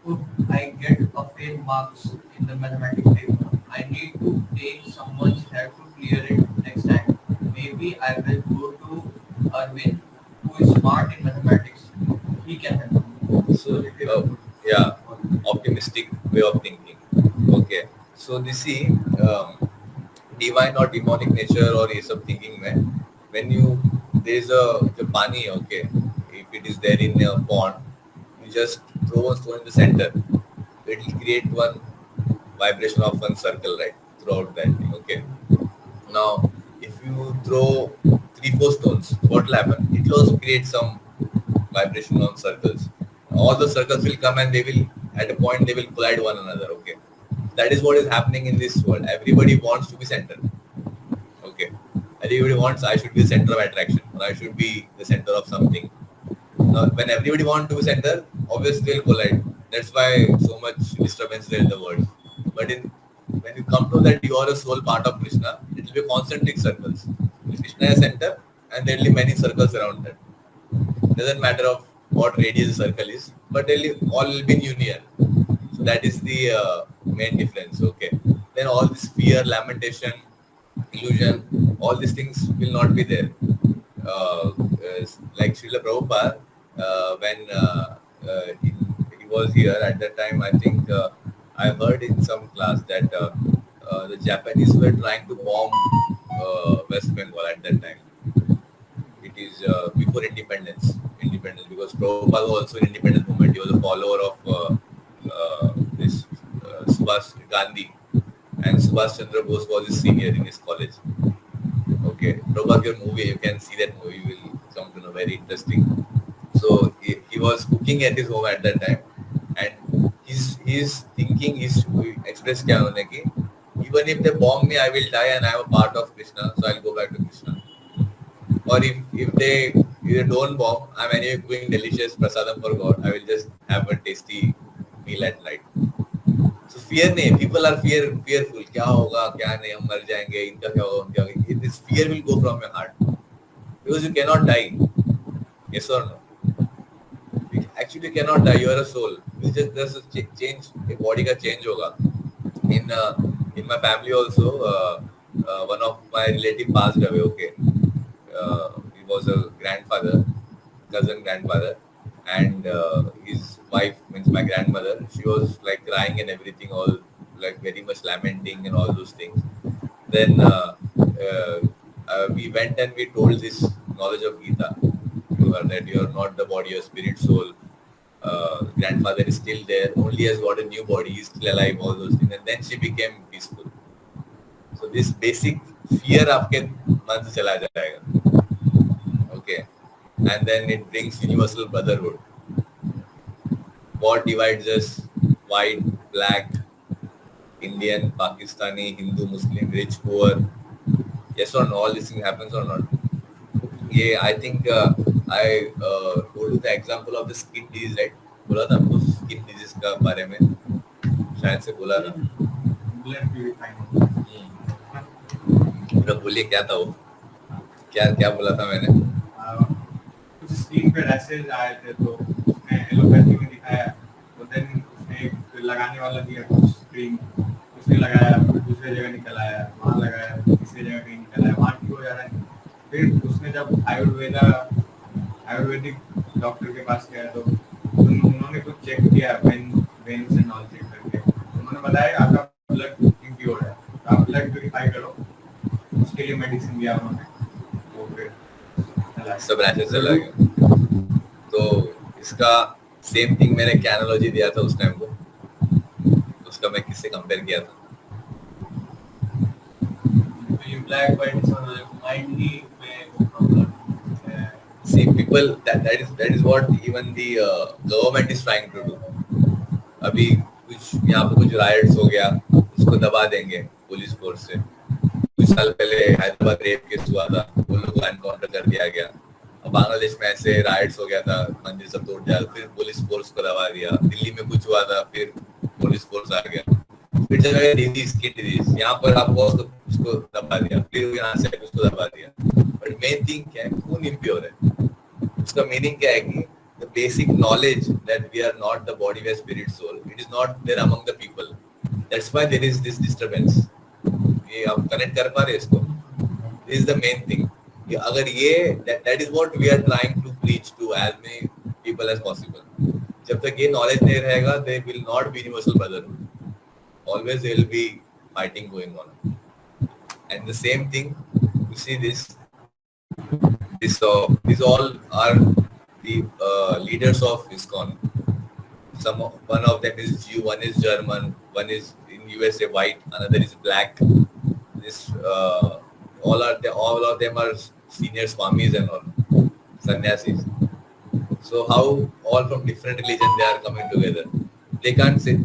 Could I get a fail marks in the mathematics paper? I need to take someone's head to clear it next time. Maybe I will go to Arvind, who is smart in mathematics. He can help me. So, yeah, optimistic way of thinking. Okay. So, this is divine or demonic nature or ये सब thinking में when you there's a the pani okay if it is there in a pond you just throw a stone in the center it will create one vibration of one circle right throughout that thing okay now if you throw 3-4 stones what will happen it will also create some vibration on circles all the circles will come and they will at a point they will collide one another okay that is what is happening in this world everybody wants to be center okay everybody wants I should be the center of attraction or I should be the center of something now when everybody wants to be center obviously they'll collide that's why so much disturbance there in the world but when you come to that you are a soul part of Krishna it will be concentric circles Krishna is center and there will be many circles around that doesn't matter of what radius the circle is but all will be in union so that is the main difference okay then all this fear lamentation illusion all these things will not be there like Srila Prabhupada when he was here at that time I think I heard in some class that the Japanese were trying to bomb West Bengal at that time it is before independence because Prabhupada was also an independent movement he was a follower of this Subhash Gandhi and Subhash Chandra Bose was his senior in his college. Okay, Prabhupada movie, you can see that movie, you will come to know, very interesting. So he was cooking at his home at that time and his thinking, his express kya hone ki, even if they bomb me, I will die and I am a part of Krishna, so I will go back to Krishna. Or if they don't bomb, I am anyway doing delicious prasadam for God, I will just have a tasty meal at night. So fear नहीं people are fearful क्या होगा क्या नहीं हम मर जाएंगे इनका क्या होगा उनका this fear will go from your heart because you cannot die. Yes or no? You actually cannot die. You are a soul. You just change. Body का change होगा. In my family also, one of my relative passed away. Okay, he was a grandfather, cousin grandfather, and his wife means my grandmother. She was like crying and everything, all like very much lamenting and all those things. Then we went and we told this knowledge of Gita to her that you are not the body, your spirit, soul. Grandfather is still there, only has got a new body, he's still alive, all those things. And then she became peaceful. So this basic fear आपके मन से चला जाएगा. Okay. And then it brings universal brotherhood. What divides us? White, black, Indian, Pakistani, Hindu, Muslim, rich, poor. Yes or no? All this thing happens or not? Yeah, I think I told you the example of the skin disease, right? बोला था आपको skin disease का बारे में शायद से बोला था. Blood purifying. तो बोलिए क्या था वो? क्या बोला था मैंने? कुछ स्क्रीन पे रैशेज आए थे तो उसने एलोपैथी में दिखाया तो देन उसने एक लगाने वाला दिया कुछ क्रीम उसने लगाया फिर दूसरी जगह निकल आया वहाँ लगाया तीसरी जगह कहीं निकल आया वहाँ ठीक हो जा रहा है. फिर उसने जब आयुर्वेदिक डॉक्टर के पास गया तो उन्होंने कुछ चेक किया वेन्स एंड ऑल चेक करके उन्होंने बताया आपका ब्लड इम्प्योर है तो आप ब्लड प्यूरिफाई करो. उसके लिए मेडिसिन दिया उन्होंने तो फिर सब रैशेज चला गया. तो इसका सेम थिंग मैंने क्या एनालॉजी दिया था उस टाइम को, उसका मैं किससे कंपेयर किया था? ब्लैक वाइट माइंड ही में problem. See, people that is what even the government is trying to do. अभी कुछ यहाँ पे कुछ राइट्स हो गया, उसको दबा देंगे पुलिस फोर्स से. कुछ साल पहले हैदराबाद रेप केस हुआ था, उन लोगों को एनकाउंटर कर दिया गया. अब बांग्लादेश में ऐसे राइट्स हो गया था, मंदिर सब तोड़ दिया, फिर पुलिस फोर्स को दबा दिया. दिल्ली में कुछ हुआ था, फिर पुलिस फोर्स आ गया. फिर जगह डिजीज स्किन डिजीज, यहाँ पर आपको उसको दबा दिया, फिर यहाँ से उसको दबा दिया. बट मेन थिंग क्या है? खून इम्प्योर है. उसका मीनिंग क्या है कि the basic knowledge that we are not the body, we are spirit, soul, it is not there among the people. That's why there is this disturbance. ये आप कनेक्ट कर पा रहे इसको? This is the main thing. अगर ये that is what we are trying to preach to as many people as possible. जब तक ये knowledge नहीं रहेगा, there will not be universal brotherhood. Always there will be fighting going on. And the same thing, you see this these all are the leaders of ISKCON. One of them is Jew, one is German, one is in USA white, another is black. This all of them are senior swamis and all sannyasis. So how all from different religions they are coming together? They can't say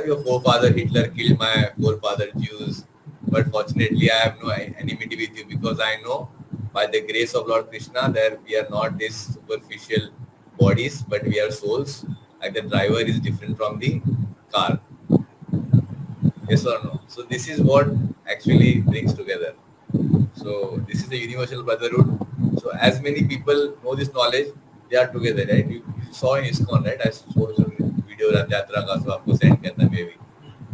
your forefather Hitler killed my forefather Jews, but fortunately I have no enmity with you because I know by the grace of Lord Krishna that we are not these superficial bodies, but we are souls. Like the driver is different from the car. Yes or no? So this is what actually brings together. So this is the universal brotherhood. So as many people know this knowledge, they are together, right? You saw in ISKCON, right? I showed you a video of Yatra ka, so aapko send kiya tha maybe.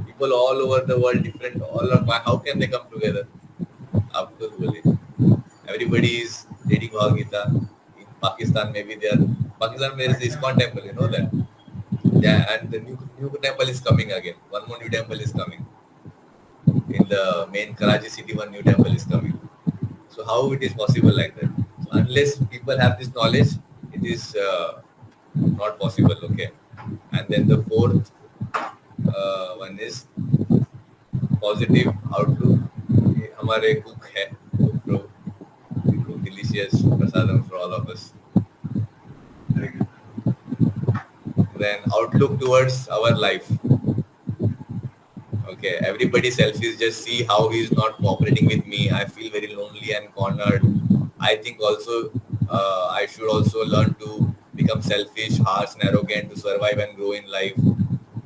People all over the world, different, how can they come together? Aapko boliye. Everybody is reading Bhagavad Gita. In Pakistan, maybe Pakistan there is the ISKCON temple, you know that. Yeah, and the new temple is coming again. One more new temple is coming. In the main Karachi city, one new temple is coming. So how it is possible like that? So unless people have this knowledge, it is not possible. Okay. And then the fourth one is positive outlook. हमारे cook है, cook delicious prasadam for all of us. Then outlook towards our life. Okay, everybody selfish, just see how he is not cooperating with me. I feel very lonely and cornered. I think also I should also learn to become selfish, harsh and arrogant to survive and grow in life.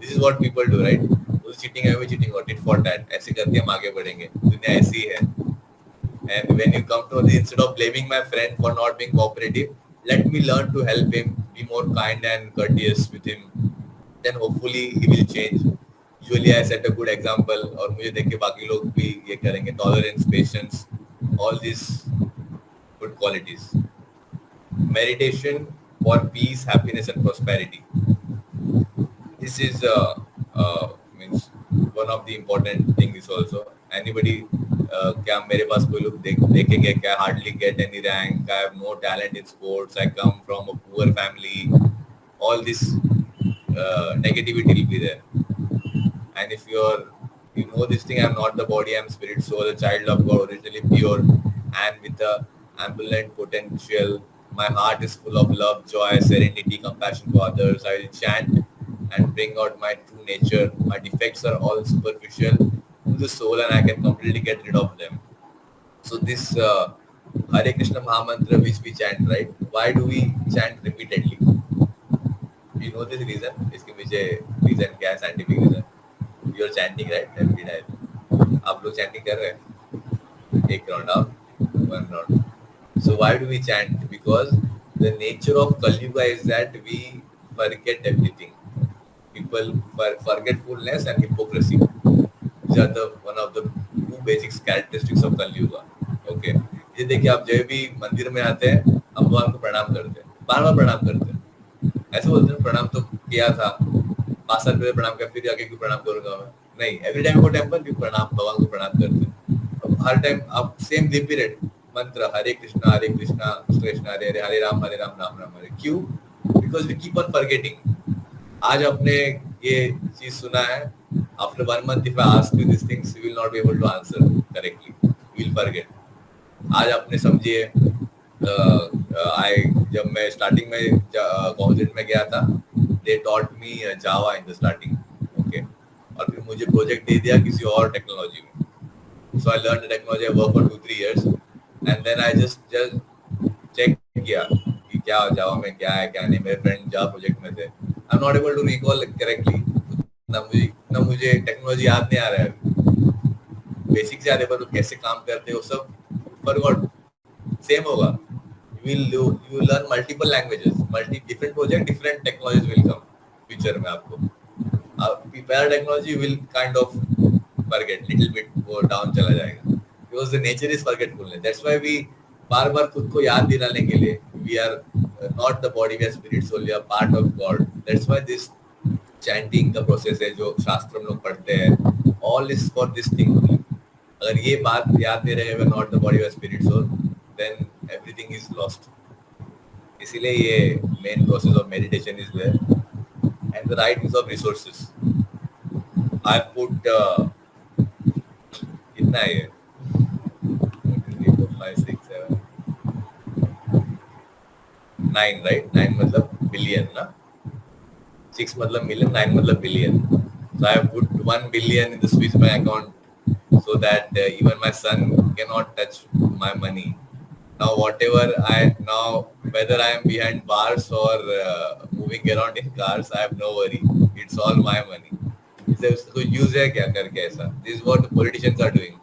This is what people do, right? Who's cheating, I will cheating, or tit for tat. ऐसे करके हम आगे बढ़ेंगे. दुनिया ऐसी है. And when you come to this, instead of blaming my friend for not being cooperative, let me learn to help him, be more kind and courteous with him. Then hopefully he will change. Usually I set a good example और मुझे देख के बाकी लोग भी ये करेंगे. Tolerance, patience, all these good qualities. Meditation for peace, happiness and prosperity. This is means one of the important things also. Anybody क्या मेरे पास कोई लोग देखेंगे क्या? Hardly get any rank. I have no talent in sports. I come from a poor family. All this negativity will be there. And if you know this thing, I'm not the body, I'm spirit, soul, a child of God, originally pure, and with a ambivalent potential. My heart is full of love, joy, serenity, compassion for others. I will chant and bring out my true nature. My defects are all superficial to the soul, and I can completely get rid of them. So this Hare Krishna Mahamantra which we chant, right? Why do we chant repeatedly? You know this reason? इसके पीछे reason क्या है? Scientific reason. You are chanting, right? Every day. आप लोग chanting कर रहे हैं? एक round up, one round. So why do we chant? Because the nature of Kali Yuga is that we forget everything. People forgetfulness and hypocrisy. These are the one of the two basic characteristics of Kali Yuga. Okay. ये देखिए आप जब भी मंदिर में आते हैं, हम भगवान को प्रणाम करते हैं, बार-बार प्रणाम करते हैं. ऐसे बोलते हैं प्रणाम तो किया था 5 साल पहले, प्रणाम किया, फिर आके क्यों प्रणाम करूंगा मैं? नहीं, एवरी टाइम को टेम्पल क्यों प्रणाम, भगवान को प्रणाम करते हैं. अब हर टाइम आप सेम रिपीटेड मंत्र हरे कृष्णा कृष्ण कृष्ण हरे हरे, हरे राम राम राम हरे. क्यों? Because we keep on forgetting. आज आपने ये चीज सुना है, after 1 month if I ask you these things you will not be able to answer correctly, you will forget. आज आपने समझिए जब मैं स्टार्टिंग में कॉलेज में गया था, they taught me Java in the starting. Okay. और फिर मुझे प्रोजेक्ट दे दिया किसी और टेक्नोलॉजी में. So I learn the technology, I work for 2-3 years and then I just check किया कि क्या जावा में क्या है क्या नहीं. मेरे फ्रेंड जावा प्रोजेक्ट में थे. I am not able to recall correctly. ना मुझे टेक्नोलॉजी याद नहीं आ रहा है. बेसिक से याद है पर कैसे काम करते हो सब फॉरगॉट. सेम होगा. You will learn multiple languages, different project, different technologies will come future में आपको. Para technology will kind of forget little bit, go down चला जाएगा. Because the nature is forgetfulness. That's why we बार-बार खुद को याद दिलाने के लिए we are not the body, we are spirit soul, we are part of God. That's why this chanting का process है जो शास्त्र हम लोग पढ़ते हैं, all is for this thing. अगर ये बात याद नहीं रहे, we are not the body, we are spirit soul, then everything is lost. इसीलिए ये main process of meditation is there, and the right use of resources. I put कितना है ये? 3, 4, 5, 6, 7, 9, right? 9 मतलब billion ना? 6 मतलब million, 9 मतलब billion. So I have put 1 billion in the Swiss bank account so that even my son cannot touch my money. Now whether I am behind bars or moving around in cars, I have no worry. It's all my money. इससे उसको use है क्या करके ऐसा? This is what the politicians are doing.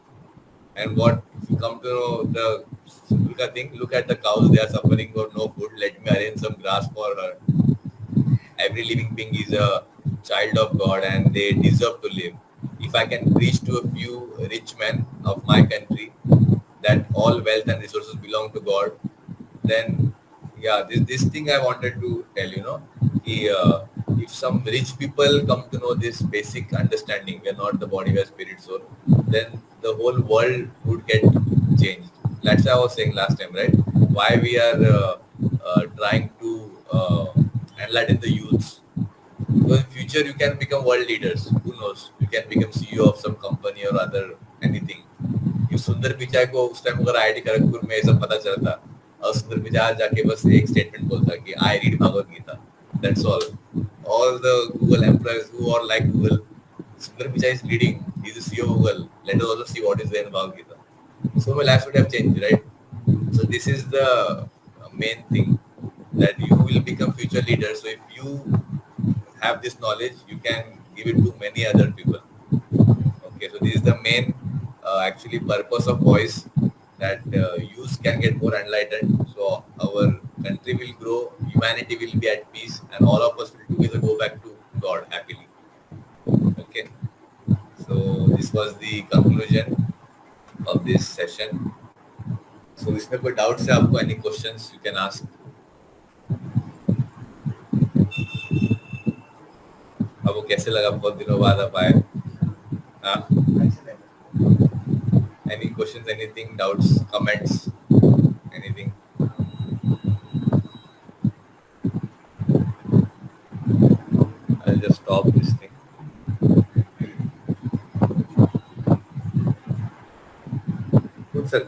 And what if you come to know the simple thing, look at the cows, they are suffering for no food. Let me arrange some grass for her. Every living being is a child of God and they deserve to live. If I can preach to a few rich men of my country that all wealth and resources belong to God, then yeah, this thing I wanted to tell, if some rich people come to know this basic understanding, we are not the body, we are spirit soul, then the whole world would get changed. That's what I was saying last time, right? Why we are trying to enlighten the youths. Because in future you can become world leaders. Who knows? You can become CEO of some company or other anything. If Sundar Pichai को उस time अगर IIT Kharagpur में सब पता चलता और सुंदर पिचाई जाके बस एक स्टेटमेंट बोलता कि I read Bhagavad Gita. That's all. All the Google employees who are like Google, Sundar Pichai is leading. He's the CEO of Google. Let us also see what is there in Bhagavad Gita. So my life would have changed, right? So this is the main thing, that you will become future leaders. So if you have this knowledge, you can give it to many other people. Okay, so this is the main actually purpose of voice, that youth can get more enlightened, so our country will grow, humanity will be at peace, and all of us will together go back to God happily. Okay, so this was the conclusion of this session. So इसमें कोई doubts है आपको? Any questions you can ask? आपको कैसे लगा बहुत दिनों बाद आप आए? हाँ? Any questions, anything, doubts, comments, anything? I'll just stop this thing. Good, sir.